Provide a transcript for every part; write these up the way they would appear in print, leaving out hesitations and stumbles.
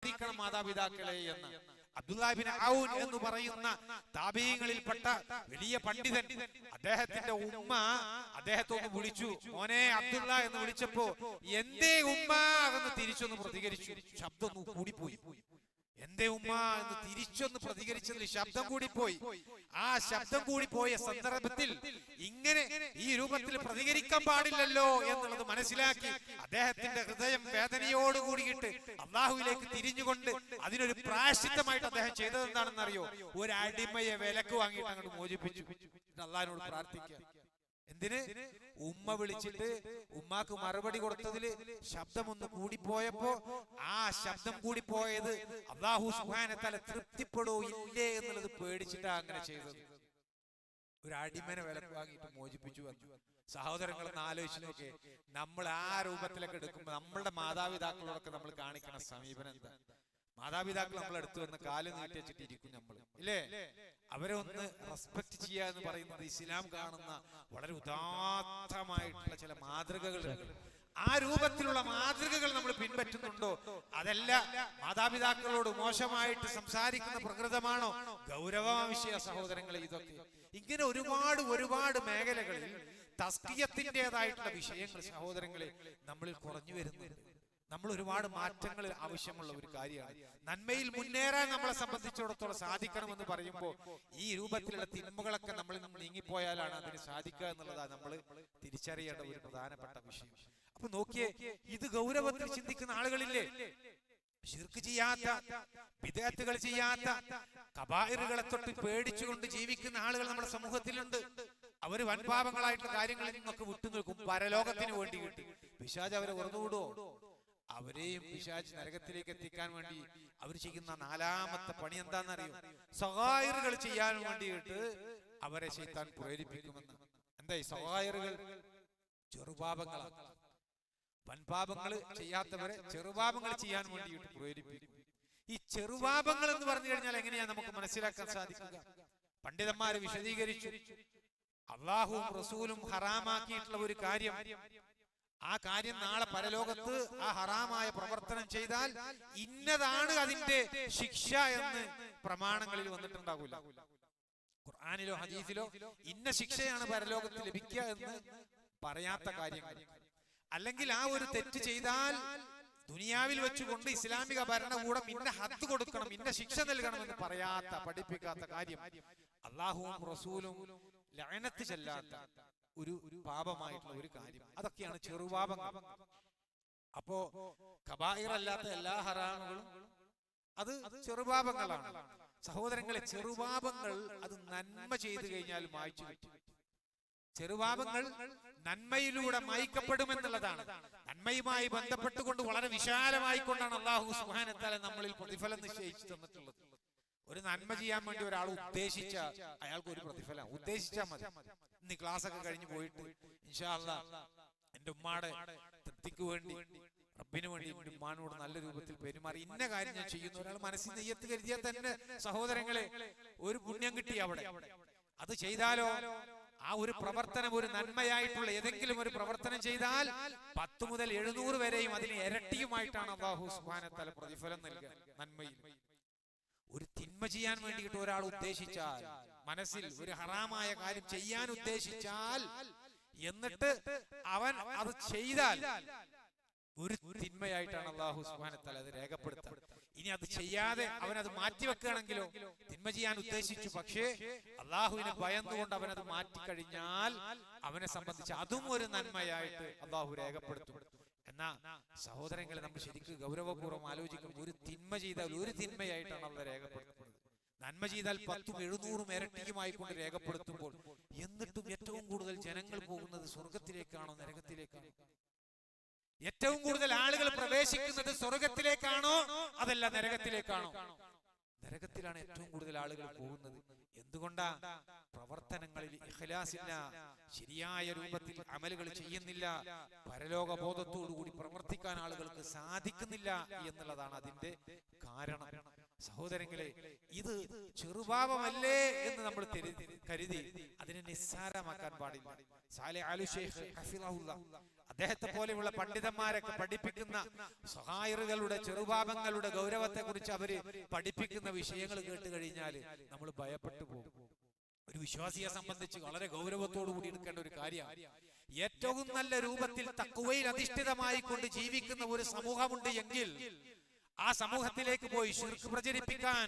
ആദരിക്കണം മാതാപിതാക്കളെ എന്ന്. അബ്ദുല്ലാഹ് ഇബ്നു ഔൻ എന്ന് പറയുന്ന താബീങ്ങളിൽപ്പെട്ട വലിയ പണ്ഡിതൻ, അദ്ദേഹത്തിന്റെ ഉമ്മ അദ്ദേഹത്തോട് വിളിച്ചു, മോനെ അബ്ദുല്ല എന്ന് വിളിച്ചപ്പോ എന്തേ ഉമ്മ എന്ന് തിരിച്ചൊന്ന് പ്രതികരിച്ചു. ശബ്ദം ഒന്ന് കൂടിപ്പോയി. എന്തേ ഉമ്മ എന്ന് തിരിച്ചൊന്ന് പ്രതികരിച്ചതിൽ ശബ്ദം കൂടിപ്പോയി. ആ ശബ്ദം കൂടിപ്പോയ സന്ദർഭത്തിൽ ഇങ്ങനെ ഈ രൂപത്തിൽ പ്രതികരിക്കാൻ പാടില്ലല്ലോ എന്നുള്ളത് മനസ്സിലാക്കി അദ്ദേഹത്തിന്റെ ഹൃദയം വേദനയോട് കൂടിയിട്ട് അള്ളാഹുവിലേക്ക് തിരിഞ്ഞുകൊണ്ട് അതിനൊരു പ്രായശ്ചിത്തമായിട്ട് അദ്ദേഹം ചെയ്തത് എന്താണെന്നറിയോ? ഒരു അടിമയെ വിലക്ക് വാങ്ങിയിട്ട് അങ്ങോട്ട് മോചിപ്പിച്ചു. അള്ളാഹിനോട് പ്രാർത്ഥിക്കുക. എന്തിന്? ഉമ്മ വിളിച്ചിട്ട് ഉമ്മാക്ക് മറുപടി കൊടുത്തതില് ശബ്ദം ഒന്ന് കൂടിപ്പോയപ്പോ ആ ശബ്ദം കൂടിപ്പോയത് അല്ലാഹു സുബ്ഹാനഹു വ തആല തൃപ്തിപ്പെടോ ഇല്ലേ എന്നുള്ളത് പേടിച്ചിട്ടാ അങ്ങനെ ചെയ്തത്. ഒരു അടിമനെ വിലക്ക് വാങ്ങിയിട്ട് മോചിപ്പിച്ചു വന്നു. സഹോദരങ്ങളൊന്ന് ആലോചിച്ച് നോക്കേ, നമ്മൾ ആ രൂപത്തിലൊക്കെ എടുക്കുമ്പോ നമ്മളുടെ മാതാപിതാക്കളോടൊക്കെ നമ്മൾ കാണിക്കുന്ന സമീപനം എന്താ? മാതാപിതാക്കൾ നമ്മളെടുത്തു വന്ന് കാല് നീട്ടി വെച്ചിട്ടിരിക്കും നമ്മൾ, ഇല്ലേ? അവരെ ഒന്ന് റെസ്പെക്ട് ചെയ്യുക എന്ന് പറയുന്നത് ഇസ്ലാം കാണുന്ന വളരെ ഉദാത്തമായിട്ടുള്ള ചില മാതൃകകളുണ്ട്. ആ രൂപത്തിലുള്ള മാതൃകകൾ നമ്മൾ പിൻപറ്റുന്നുണ്ടോ? അതല്ല മാതാപിതാക്കളോട് മോശമായിട്ട് സംസാരിക്കുന്ന പ്രകൃതമാണോ? ഗൗരവവിഷയ സഹോദരങ്ങളെ, ഇതൊക്കെ ഇങ്ങനെ ഒരുപാട് മേഖലകളിൽ തസ്കിയത്തിൻ്റെതായിട്ടുള്ള വിഷയങ്ങൾ സഹോദരങ്ങളെ നമ്മളിൽ കുറഞ്ഞു വരുന്നുണ്ട്. നമ്മൾ ഒരുപാട് മാറ്റങ്ങൾ ആവശ്യമുള്ള ഒരു കാര്യമാണ്. നന്മയിൽ മുന്നേറാൻ നമ്മളെ സംബന്ധിച്ചിടത്തോളം സാധിക്കണമെന്ന് പറയുമ്പോൾ ഈ രൂപത്തിലുള്ള തിന്മകളൊക്കെ നമ്മളിൽ നിന്ന് നീങ്ങിപ്പോയാലാണ് അതിന് സാധിക്കുക എന്നുള്ളതാണ് നമ്മൾ തിരിച്ചറിയേണ്ട ഒരു പ്രധാനപ്പെട്ട വിഷയം. അപ്പൊ നോക്കിയേ, ഇത് ഗൗരവത്തിൽ ചിന്തിക്കുന്ന ആളുകളില്ലേ? ശിർക്ക് ചെയ്യാത്ത, ബിദ്അത്തുകൾ ചെയ്യാത്ത, കബായിറുകളെ തൊട്ട് പേടിച്ചുകൊണ്ട് ജീവിക്കുന്ന ആളുകൾ നമ്മുടെ സമൂഹത്തിലുണ്ട്. അവര് വൻപാപങ്ങളായിട്ടുള്ള കാര്യങ്ങളിൽ നിന്നൊക്കെ വിട്ടുനിൽക്കും. പരലോകത്തിന് വേണ്ടി കിട്ടി പിശാച് അവരെ വെറുതുവിടുവോ? അവരെയും പിശാച് നരകത്തിലേക്ക് എത്തിക്കാൻ വേണ്ടി അവർ ചെയ്യുന്ന നാലാമത്തെ പണി എന്താണെന്നറിയോ? സഗായിറുകൾ ചെയ്യാൻ വേണ്ടിയിട്ട് അവരെ ശൈത്താൻ പ്രേരിപ്പിക്കുമെന്ന്. എന്താ ഈ സഗായിറുകൾ? ചെറുപാപങ്ങളാണ്. വൻപാപങ്ങൾ ചെയ്യാത്തവരെ ചെറുപാപങ്ങൾ ചെയ്യാൻ വേണ്ടിയിട്ട് പ്രേരിപ്പിക്കും. ഈ ചെറുപാപങ്ങൾ എന്ന് പറഞ്ഞു കഴിഞ്ഞാൽ എങ്ങനെയാ നമുക്ക് മനസ്സിലാക്കാൻ സാധിക്കുക? പണ്ഡിതന്മാര് വിശദീകരിച്ചു. അള്ളാഹുവും റസൂലും ഹറാമാക്കിയിട്ടുള്ള ഒരു കാര്യം, ആ കാര്യം നാളെ പരലോകത്ത് ആ ഹറാമായ പ്രവർത്തനം ചെയ്താൽ ഇന്നതാണ് അതിന്റെ ശിക്ഷ എന്ന് പ്രമാണങ്ങളിൽ വന്നിട്ടുണ്ടാകില്ല. ഖുർആനിലോ ഹദീസിലോ ഇന്ന ശിക്ഷയാണ് പരലോകത്ത് ലഭിക്കുക എന്ന് പറയാത്ത കാര്യങ്ങൾ, അല്ലെങ്കിൽ ആ ഒരു തെറ്റ് ചെയ്താൽ ദുനിയാവിൽ വെച്ചുകൊണ്ട് ഇസ്ലാമിക ഭരണകൂടം ഇന്ന ഹദ് കൊടുക്കണം, ഇന്ന ശിക്ഷ നൽകണമെന്ന് പറയാത്ത, പഠിപ്പിക്കാത്ത കാര്യം, അള്ളാഹുവും റസൂലും ലഅനത്ത് ചെല്ലാത്ത ഒരു പാപമായിട്ടുള്ള ഒരു കാര്യം, അതൊക്കെയാണ് ചെറുപാപങ്ങൾ. അപ്പോ കബായിറല്ലാത്ത എല്ലാ ഹറാമുകളും അത് ചെറുപാപങ്ങളാണ്. സഹോദരങ്ങളെ, ചെറുപാപങ്ങൾ അത് നന്മ ചെയ്തു കഴിഞ്ഞാൽ മായ്ച്ചു കിട്ടും. ചെറുപാപങ്ങൾ നന്മയിലൂടെ മായ്ക്കപ്പെടുമെന്നുള്ളതാണ്. നന്മയുമായി ബന്ധപ്പെട്ടുകൊണ്ട് വളരെ വിശാലമായിക്കൊണ്ടാണ് അല്ലാഹു സുബ്ഹാനഹു വ തആല നമ്മളിൽ പ്രതിഫലം നിശ്ചയിച്ചു തന്നിട്ടുള്ളത്. ഒരു നന്മ ചെയ്യാൻ വേണ്ടി ഒരാൾ ഉദ്ദേശിച്ച അയാൾക്ക് ഒരു പ്രതിഫലം ഉദ്ദേശിച്ചാൽ മതി. ഇന്ന് ക്ലാസ് ഒക്കെ കഴിഞ്ഞ് പോയിട്ട് ഇൻഷാ അല്ലാഹ് എന്റെ ഉമ്മാടെ തൃപ്തിക്ക് വേണ്ടി, റബ്ബിന് വേണ്ടി എന്റെ ഉമ്മാനോട് നല്ല രൂപത്തിൽ പെരുമാറി ഇന്ന കാര്യം ഞാൻ ചെയ്യുന്നു ഒരാൾ മനസ്സിൽ നെയ്യത്ത് കരുതിയാൽ തന്നെ സഹോദരങ്ങളെ ഒരു പുണ്യം കിട്ടി അവിടെ. അത് ചെയ്താലോ ആ ഒരു പ്രവർത്തനം, ഒരു നന്മയായിട്ടുള്ള ഏതെങ്കിലും ഒരു പ്രവർത്തനം ചെയ്താൽ 10 മുതൽ 700 വരെയും അതിന് ഇരട്ടിയുമായിട്ടാണ് അല്ലാഹു സുബ്ഹാനഹു വ തആല പ്രതിഫലം നൽകുക. നന്മയിൽ ഒരു തിന്മ ചെയ്യാൻ വേണ്ടിയിട്ട് ഒരാൾ ഉദ്ദേശിച്ചാൽ, മനസ്സിൽ ഒരു ഹറാമായ കാര്യം ചെയ്യാൻ ഉദ്ദേശിച്ചാൽ, എന്നിട്ട് അവൻ അത് ചെയ്താൽ ഒരു തിന്മയായിട്ടാണ് അല്ലാഹു സുബ്ഹാനഹു വ തആല അത് രേഖപ്പെടുത്തുക. ഇനി അത് ചെയ്യാതെ അവൻ അത് മാറ്റിവെക്കുകയാണെങ്കിലോ, തിന്മ ചെയ്യാൻ ഉദ്ദേശിച്ചു പക്ഷേ അള്ളാഹുവിനെ ഭയന്നുകൊണ്ട് അവനത് മാറ്റിക്കഴിഞ്ഞാൽ അവനെ സംബന്ധിച്ച് അതും ഒരു നന്മയായിട്ട് അള്ളാഹു രേഖപ്പെടുത്തും. എന്നാ സഹോദരങ്ങളെ, നമ്മൾ ശരിക്കും ഗൗരവപൂർവ്വം ആലോചിക്കുമ്പോൾ ഒരു തിന്മ ചെയ്താൽ ഒരു തിന്മയായിട്ടാണ് അള്ളാഹു രേഖപ്പെടുത്തുന്നത്. നന്മ ചെയ്താൽ 10ഉം 700ഉം ഇരട്ടിയുമായിക്കൊണ്ട് രേഖപ്പെടുത്തുമ്പോൾ എന്നിട്ടും ഏറ്റവും കൂടുതൽ ജനങ്ങൾ പോകുന്നത് സ്വർഗത്തിലേക്കാണോ നരകത്തിലേക്കാണോ? ഏറ്റവും കൂടുതൽ ആളുകൾ പ്രവേശിക്കുന്നത് സ്വർഗത്തിലേക്കാണോ അതല്ല നരകത്തിലേക്കാണോ? നരകത്തിലാണ് ഏറ്റവും കൂടുതൽ ആളുകൾ പോകുന്നത്. എന്തുകൊണ്ടാ? പ്രവർത്തനങ്ങളിൽ ഇഖ്ലാസില്ല, ശരിയായ രൂപത്തിൽ അമലുകൾ ചെയ്യുന്നില്ല, പരലോക ബോധത്തോടുകൂടി പ്രവർത്തിക്കാൻ ആളുകൾക്ക് സാധിക്കുന്നില്ല എന്നുള്ളതാണ് അതിന്റെ കാരണം. സഹോദരങ്ങളെ, ഇത് ചെറുപാപമല്ലേ എന്ന് നമ്മൾ കരുതി അതിനെ നിസ്സാരമാക്കാൻ പാടില്ല. സാലിഹ് അൽ ശൈഖ് ഹഫിളഹുല്ലാഹ് അദ്ദേഹത്തെ പോലെയുള്ള പണ്ഡിതന്മാരൊക്കെ പഠിപ്പിക്കുന്ന സഹായിറുകളുടെ ചെറുപാപങ്ങളുടെ ഗൗരവത്തെ കുറിച്ച് അവര് പഠിപ്പിക്കുന്ന വിഷയങ്ങൾ കേട്ട് കഴിഞ്ഞാൽ നമ്മൾ ഭയപ്പെട്ടു പോകും. ഒരു വിശ്വാസിയെ സംബന്ധിച്ച് വളരെ ഗൗരവത്തോടു കൂടി എടുക്കേണ്ട ഒരു കാര്യമാണ്. ഏറ്റവും നല്ല രൂപത്തിൽ തഖ്വയിൽ അധിഷ്ഠിതമായി കൊണ്ട് ജീവിക്കുന്ന ഒരു സമൂഹമുണ്ട് എങ്കിൽ ആ സമൂഹത്തിലേക്ക് പോയി ശിർക്ക് പ്രചരിപ്പിക്കാൻ,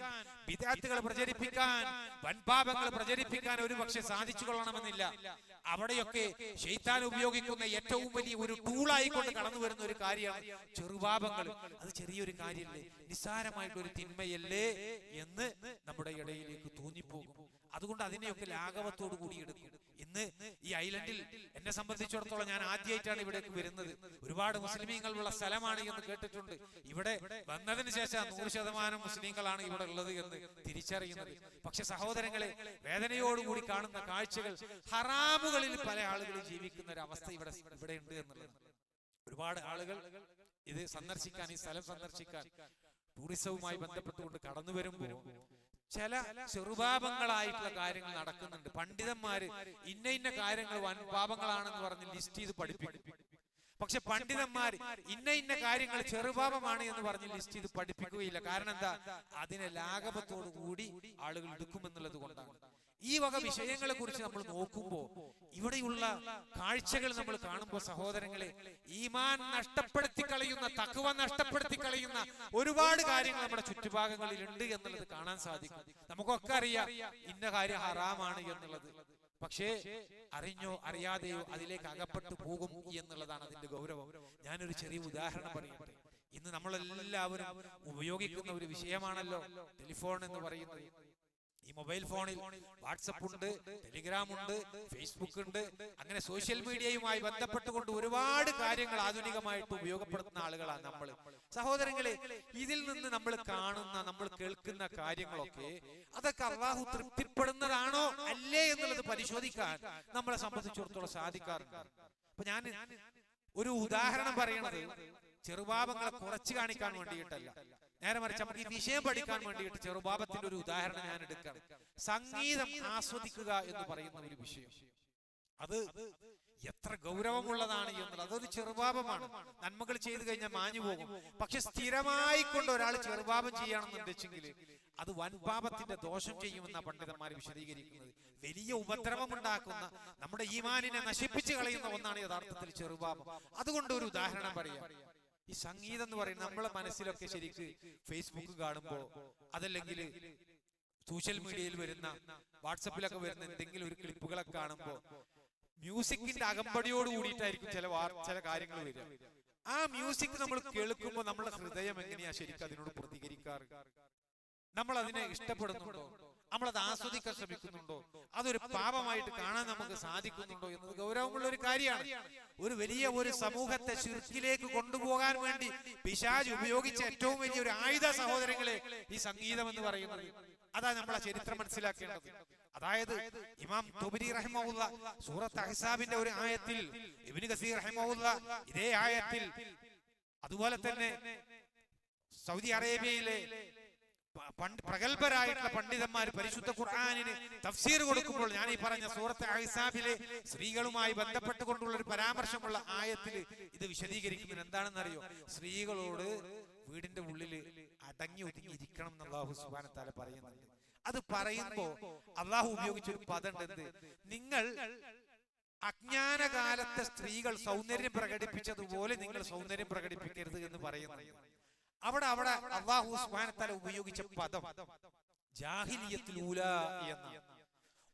ബിദ്അത്തുകൾ പ്രചരിപ്പിക്കാൻ, വൻപാപങ്ങൾ പ്രചരിപ്പിക്കാൻ ഒരു പക്ഷെ സാധിച്ചു കൊള്ളണമെന്നില്ല. അവിടെയൊക്കെ ശൈത്താൻ ഉപയോഗിക്കുന്ന ഏറ്റവും വലിയ ഒരു ടൂളായിക്കൊണ്ട് കടന്നു വരുന്ന ഒരു കാര്യമാണ് ചെറുപാപങ്ങൾ. അത് ചെറിയൊരു കാര്യമല്ലേ, നിസ്സാരമായിട്ടൊരു തിന്മയല്ലേ എന്ന് നമ്മുടെ ഇടയിലേക്ക് തോന്നിപ്പോകും. അതുകൊണ്ട് അതിനെയൊക്കെ ലാഘവത്തോടു കൂടി എടുക്കും. ഇന്ന് ഈ ഐലൻഡിൽ എന്നെ സംബന്ധിച്ചിടത്തോളം ഞാൻ ആദ്യമായിട്ടാണ് ഇവിടേക്ക് വരുന്നത്. ഒരുപാട് മുസ്ലിമീങ്ങളുള്ള സ്ഥലമാണ് എന്ന് കേട്ടിട്ടുണ്ട്. ഇവിടെ വന്നതിന് ശേഷം 100% മുസ്ലിങ്ങളാണ് ഇവിടെ ഉള്ളത് എന്ന് തിരിച്ചറിയുന്നത്. പക്ഷെ സഹോദരങ്ങളെ, വേദനയോടുകൂടി കാണുന്ന കാഴ്ചകൾ, ഹറാമുകളിൽ പല ആളുകളും ജീവിക്കുന്ന ഒരു അവസ്ഥ ഇവിടെ ഉണ്ട് എന്നുള്ളത്. ഒരുപാട് ആളുകൾ ഇത് സന്ദർശിക്കാൻ, ഈ സ്ഥലം സന്ദർശിക്കാൻ ടൂറിസവുമായി ബന്ധപ്പെട്ടുകൊണ്ട് കടന്നു വരുമ്പോൾ ചില ചെറുപാപങ്ങളായിട്ടുള്ള കാര്യങ്ങൾ നടക്കുന്നുണ്ട്. പണ്ഡിതന്മാര് ഇന്ന ഇന്ന കാര്യങ്ങൾ വൻപാപങ്ങളാണെന്ന് പറഞ്ഞ് ലിസ്റ്റ് ചെയ്ത് പഠിപ്പിക്കും. പക്ഷെ പണ്ഡിതന്മാർ ഇന്ന ഇന്ന കാര്യങ്ങൾ ചെറുപാപമാണ് എന്ന് പറഞ്ഞ് ലിസ്റ്റ് ചെയ്ത് പഠിപ്പിക്കുകയില്ല. കാരണം എന്താ? അതിനെ ലാഘവത്തോടു കൂടി ആളുകൾ എടുക്കുമെന്നുള്ളത് കൊണ്ടാണ്. ഈ വക വിഷയങ്ങളെ കുറിച്ച് നമ്മൾ നോക്കുമ്പോൾ, ഇവിടെയുള്ള കാഴ്ചകൾ നമ്മൾ കാണുമ്പോൾ സഹോദരങ്ങളെ, ഈമാൻ നഷ്ടപ്പെടുത്തി കളയുന്ന, തഖ്വ നഷ്ടപ്പെടുത്തി കളയുന്ന ഒരുപാട് കാര്യങ്ങൾ നമ്മുടെ ചുറ്റുഭാഗങ്ങളിൽ ഉണ്ട് എന്നുള്ളത് കാണാൻ സാധിക്കും. നമുക്കൊക്കെ അറിയാം ഇന്ന കാര്യം ഹറാമാണ് എന്നുള്ളത്. പക്ഷേ അറിഞ്ഞോ അറിയാതെയോ അതിലേക്ക് അകപ്പെട്ടു പോകും എന്നുള്ളതാണ് അതിന്റെ ഗൗരവം. ഞാനൊരു ചെറിയ ഉദാഹരണം പറയട്ടെ. ഇന്ന് നമ്മളെല്ലാവരും ഉപയോഗിക്കുന്ന ഒരു വിഷയമാണല്ലോ ടെലിഫോൺ എന്ന് പറയുന്നത്. ഈ മൊബൈൽ ഫോണിൽ വാട്സപ്പ് ഉണ്ട്, ടെലിഗ്രാം ഉണ്ട്, ഫേസ്ബുക്ക് ഉണ്ട്. അങ്ങനെ സോഷ്യൽ മീഡിയയുമായി ബന്ധപ്പെട്ടുകൊണ്ട് ഒരുപാട് കാര്യങ്ങൾ ആധുനികമായിട്ട് ഉപയോഗപ്പെടുത്തുന്ന ആളുകളാണ് നമ്മൾ. സഹോദരങ്ങളെ, ഇതിൽ നിന്ന് നമ്മൾ കാണുന്ന, നമ്മൾ കേൾക്കുന്ന കാര്യങ്ങളൊക്കെ അതൊക്കെ അല്ലാഹു തൃപ്തിപ്പെടുന്നതാണോ അല്ലേ എന്നുള്ളത് പരിശോധിക്കാൻ നമ്മളെ സംബന്ധിച്ചിടത്തോളം സാധിക്കാറുണ്ട്. അപ്പൊ ഞാൻ ഒരു ഉദാഹരണം പറയണത് ചെറുപാപങ്ങളെ കുറച്ച് കാണിക്കാൻ വേണ്ടിയിട്ടല്ല, നേരെ മറിച്ച് നമുക്ക് ഈ വിഷയം പഠിക്കാൻ വേണ്ടിയിട്ട് ചെറുപാപത്തിന്റെ ഒരു ഉദാഹരണം ഞാൻ എടുക്കാം. സംഗീതം ആസ്വദിക്കുക എന്ന് പറയുന്ന ഒരു വിഷയം, അത് എത്ര ഗൗരവമുള്ളതാണ് എന്നുള്ളത്. അതൊരു ചെറുപാപമാണ്. നന്മകൾ ചെയ്തു കഴിഞ്ഞാൽ മാഞ്ഞു പോകും. പക്ഷെ സ്ഥിരമായി കൊണ്ട് ഒരാൾ ചെറുപാപം ചെയ്യണമെന്ന് വെച്ചെങ്കിൽ അത് വൻപാപത്തിന്റെ ദോഷം ചെയ്യുമെന്ന പണ്ഡിതന്മാർ വിശദീകരിക്കുന്നത്. വലിയ ഉപദ്രവമുണ്ടാക്കുന്ന, നമ്മുടെ ഈമാനിനെ നശിപ്പിച്ചു കളയുന്ന ഒന്നാണ് യഥാർത്ഥത്തിൽ ചെറുപാപം. അതുകൊണ്ട് ഒരു ഉദാഹരണം പറയാം. ഈ സംഗീതം എന്ന് പറയുന്നത് നമ്മളെ മനസ്സിലൊക്കെ ശരിക്ക് ഫേസ്ബുക്ക് കാണുമ്പോ, അതല്ലെങ്കിൽ സോഷ്യൽ മീഡിയയിൽ വരുന്ന, വാട്സപ്പിലൊക്കെ വരുന്ന എന്തെങ്കിലും ഒരു ക്ലിപ്പുകളൊക്കെ കാണുമ്പോ മ്യൂസിക്കിന്റെ അകമ്പടിയോട് കൂടിയിട്ടായിരിക്കും ചില കാര്യങ്ങൾ വരിക. ആ മ്യൂസിക് നമ്മൾ കേൾക്കുമ്പോൾ നമ്മുടെ ഹൃദയം എങ്ങനെയാ ശരിക്കും അതിനോട് പ്രതികരിക്കാറ്? നമ്മൾ അതിനെ ഇഷ്ടപ്പെടുന്നുണ്ടോ? നമ്മളത് ആസ്വദിക്കാൻ ശ്രമിക്കുന്നുണ്ടോ? അതൊരു പാപമായിട്ട് കാണാൻ നമുക്ക് സാധിക്കുന്നുണ്ടോ എന്നത് ഗൗരവമുള്ള ഒരു കാര്യമാണ്. ഒരു വലിയ ഒരു സമൂഹത്തെ ശിർക്കിലേക്ക് കൊണ്ടുപോകാൻ വേണ്ടി പിശാച് ഉപയോഗിച്ച ഏറ്റവും വലിയ ഒരു ആയുധ, സഹോദരങ്ങളെ, ഈ സംഗീതം എന്ന് പറയുന്നത്. അതാ നമ്മളെ ചരിത്രം മനസ്സിലാക്കേണ്ടത്. അതായത് ഇമാം തുബരി റഹിമഹുല്ല സൂറത്ത് അഹ്സാബിന്റെ ഒരു ആയത്തിൽ, ഇബ്നു കസീർ റഹിമഹുല്ല ഇതേ ആയത്തിൽ, അതുപോലെ തന്നെ സൗദി അറേബ്യയിലെ പ്രഗത്ഭരായിട്ടുള്ള പണ്ഡിതന്മാർ പരിശുദ്ധ ഖുർആനിന് തഫ്സീർ കൊടുക്കുമ്പോൾ ഞാൻ ഈ പറഞ്ഞ സൂറത്ത് അഹ്സാബിലെ സ്ത്രീകളുമായി ബന്ധപ്പെട്ടുകൊണ്ടുള്ള ഒരു പരാമർശമുള്ള ആയത്തിൽ ഇത് വിശദീകരിക്കുന്നത് എന്താണെന്നറിയോ? സ്ത്രീകളോട് വീടിന്റെ ഉള്ളിൽ അടങ്ങി ഒതുങ്ങി ഇരിക്കണം എന്ന് അല്ലാഹു സുബ്ഹാനഹു വ തആല പറയുന്നുണ്ട്. അത് പറയുമ്പോ അല്ലാഹു ഉപയോഗിച്ചൊരു പദമുണ്ട്, നിങ്ങൾ അജ്ഞാനകാലത്തെ സ്ത്രീകൾ സൗന്ദര്യം പ്രകടിപ്പിച്ചതുപോലെ നിങ്ങൾ സൗന്ദര്യം പ്രകടിപ്പിക്കരുത് എന്ന് പറയുന്നത്. അവിടെ അല്ലാഹു സുബ്ഹാനഹു വ തആല ഉപയോഗിച്ച പദം ജാഹിലിയത്തുൽ ഊലാ എന്നാണ്.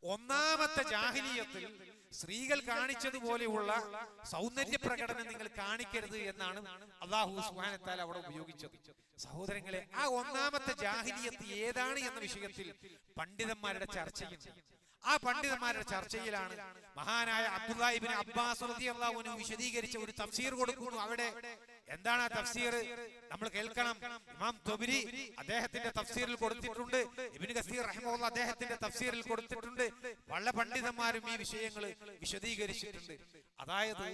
ഒന്നാമത്തെ ജാഹിലിയത്തിൽ സ്ത്രീകൾ കാണിച്ചതുപോലെയുള്ള സൗന്ദര്യ പ്രകടനം നിങ്ങൾ കാണിക്കരുത് എന്നാണ് അല്ലാഹു സുബ്ഹാനഹു വ തആല അവിടെ ഉപയോഗിച്ചത്. സഹോദരങ്ങളെ, ആ ഒന്നാമത്തെ ജാഹിലിയത്ത് ഏതാണ് എന്ന വിഷയത്തിൽ പണ്ഡിതന്മാരുടെ ചർച്ചയുണ്ട്. ആ പണ്ഡിതന്മാരുടെ ചർച്ചയിലാണ് മഹാനായ അബ്ദുല്ലാഹി ഇബ്നു അബ്ബാസ് റളിയല്ലാഹു അൻഹു വിശദീകരിച്ച ഒരു തഫ്സീർ കൊടുക്കുന്നു. അവിടെ എന്താണ് ആ തഫ്സീർ? നമ്മൾ കേൾക്കണം. ഇമാം തുബരി അദ്ദേഹത്തിന്റെ തഫ്സീറിൽ കൊടുത്തിട്ടുണ്ട്, ഇബ്നു കസീർ റഹിമഹുല്ലാഹ് അദ്ദേഹത്തിന്റെ തഫ്സീറിൽ കൊടുത്തിട്ടുണ്ട്. പല പണ്ഡിതന്മാരും ഈ വിഷയങ്ങൾ വിശദീകരിച്ചിട്ടുണ്ട്. അതായത്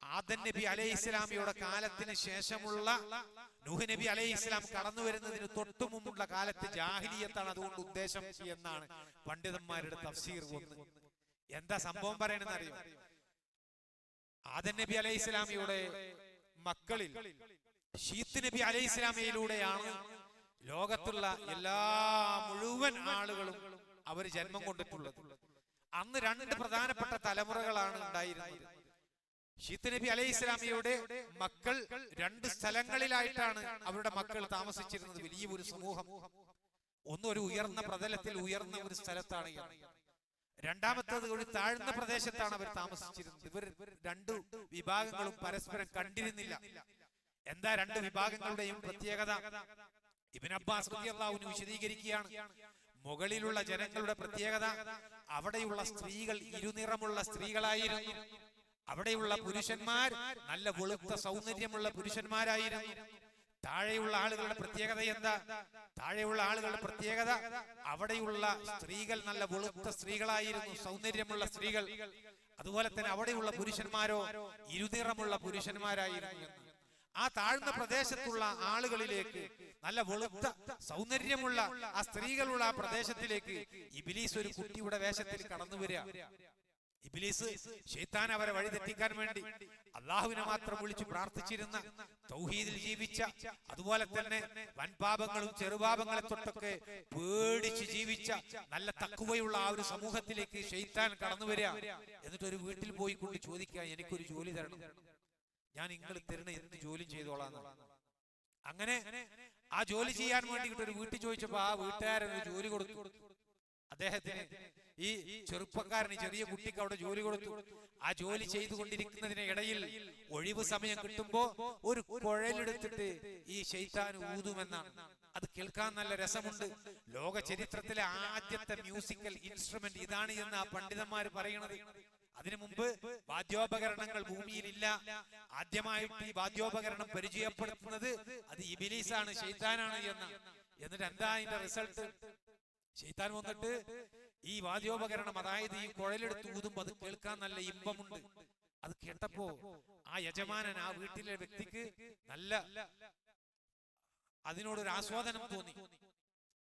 ആദം നബി അലൈഹിസ്സലാമിയുടെ കാലത്തിന് ശേഷമുള്ള നൂഹ് നബി അലൈഹിസ്സലാം കടന്നു വരുന്നതിന് തൊട്ടു മുമ്പുള്ള കാലത്ത് ജാഹിലിയത്താണ് അതുകൊണ്ട് ഉദ്ദേശം എന്നാണ് പണ്ഡിതന്മാരുടെ തഫ്സീർ. ഒന്ന് എന്താ സംഭവം പറയണെന്ന് അറിയോ? ആദം നബി അലൈഹി ഇസ്ലാമിയുടെ മക്കളിൽ ശീത്ത് നബി അലൈഹി ഇസ്ലാമിയിലൂടെയാണ് ലോകത്തുള്ള എല്ലാ മുഴുവൻ ആളുകളും അവർ ജന്മം കൊണ്ടിട്ടുള്ളത്. അന്ന് രണ്ട് പ്രധാനപ്പെട്ട തലമുറകളാണ് ഉണ്ടായിരുന്നത്. ശീത്ത് നബി അലൈഹി ഇസ്ലാമിയുടെ മക്കൾ രണ്ട് സ്ഥലങ്ങളിലായിട്ടാണ് അവരുടെ മക്കൾ താമസിച്ചിരുന്നത്. വലിയ ഒരു സമൂഹം. ഒന്ന് ഒരു ഉയർന്ന പ്രതലത്തിൽ ഉയർന്ന ഒരു സ്ഥലത്താണ്. രണ്ടാമത്തേത് ഒരു താഴ്ന്ന പ്രദേശത്താണ് അവർ താമസിച്ചിരുന്നത്. ഇവർ രണ്ടു വിഭാഗങ്ങളും പരസ്പരം കണ്ടിരുന്നില്ല. എന്താ രണ്ട് വിഭാഗങ്ങളുടെയും പ്രത്യേകത? ഇബ്നു അബ്ബാസ് റളിയല്ലാഹു അൻഹു വിശദീകരിക്കുകയാണ്. മുകളിലുള്ള ജനങ്ങളുടെ പ്രത്യേകത, അവിടെയുള്ള സ്ത്രീകൾ ഇരുനിറമുള്ള സ്ത്രീകളായിരുന്നു. അവിടെയുള്ള പുരുഷന്മാർ നല്ല വെളുത്ത സൗന്ദര്യമുള്ള പുരുഷന്മാരായിരുന്നു. താഴെയുള്ള ആളുകളുടെ പ്രത്യേകത എന്താ? താഴെയുള്ള ആളുകളുടെ പ്രത്യേകത, അവിടെയുള്ള സ്ത്രീകൾ നല്ല വെളുത്ത സ്ത്രീകളായിരുന്നു, സൗന്ദര്യമുള്ള സ്ത്രീകൾ. അതുപോലെ തന്നെ അവിടെയുള്ള പുരുഷന്മാരോ ഇരുനിറമുള്ള പുരുഷന്മാരായിരുന്നു. ആ താഴ്ന്ന പ്രദേശത്തുള്ള ആളുകളിലേക്ക്, നല്ല വെളുത്ത സൗന്ദര്യമുള്ള ആ സ്ത്രീകളുള്ള ആ പ്രദേശത്തിലേക്ക് ഇബ്ലീസ് ഒരു കുട്ടിയുടെ വേഷത്തിൽ കടന്നു വരിക. ഇബ്ലീസ് ശൈത്താൻ അവരെ വഴിതെറ്റിക്കാൻ വേണ്ടി അള്ളാഹുവിനെ മാത്രം വിളിച്ചു പ്രാർത്ഥിച്ചിരുന്ന, തൗഹീദിൽ ജീവിച്ച, അതുപോലെ തന്നെ വൻപാപങ്ങളും ചെറുപാപങ്ങളെ തൊട്ടൊക്കെ പേടിച്ച് ജീവിച്ച നല്ല തഖ്വയുള്ള ആ ഒരു സമൂഹത്തിലേക്ക് ശൈത്താൻ കടന്നു വരിക. എന്നിട്ട് ഒരു വീട്ടിൽ പോയി കൊണ്ട് ചോദിക്കുക, എനിക്കൊരു ജോലി തരണം, ഞാൻ നിങ്ങൾ തരുന്ന എന്ത് ജോലി ചെയ്തോളാം. അങ്ങനെ ആ ജോലി ചെയ്യാൻ വേണ്ടിയിട്ട് ഒരു വീട്ടിൽ ചോദിച്ചപ്പോ ആ വീട്ടുകാരൻ ഒരു ജോലി കൊടുത്തു. അദ്ദേഹത്തിന്, ഈ ചെറുപ്പക്കാരന്, ചെറിയ കുട്ടിക്ക് അവിടെ ജോലി കൊടുത്തു. ആ ജോലി ചെയ്തുകൊണ്ടിരിക്കുന്നതിന് ഇടയിൽ ഒഴിവ് സമയം കിട്ടുമ്പോ ഒരു കുഴലെടുത്തിട്ട് ഈ ശൈത്താൻ ഊതുമെന്നാണ്. അത് കേൾക്കാൻ നല്ല രസമുണ്ട്. ലോക ചരിത്രത്തിലെ ആദ്യത്തെ മ്യൂസിക്കൽ ഇൻസ്ട്രുമെന്റ് ഇതാണ് എന്ന് ആ പണ്ഡിതന്മാർ പറയുന്നത്. അതിനു മുമ്പ് വാദ്യോപകരണങ്ങൾ ഭൂമിയിലില്ല. ആദ്യമായിട്ട് ഈ വാദ്യോപകരണം പരിചയപ്പെടുത്തുന്നത് അത് ഇബ്ലീസാണ്, ശൈത്താനാണ് എന്ന്. എന്നിട്ട് എന്താ അതിന്റെ റിസൾട്ട്? ശൈത്താൻ വന്നിട്ട് ഈ വാദ്യോപകരണം, അതായത് ഈ കുഴലെടുത്ത് ഊതുമ്പോ അത് കേൾക്കാൻ നല്ല ഇമ്പമുണ്ട്. അത് കേട്ടപ്പോ ആ യജമാനൻ, ആ വീട്ടിലെ വ്യക്തിക്ക് നല്ല അതിനോടൊരു ആസ്വാദനം തോന്നി.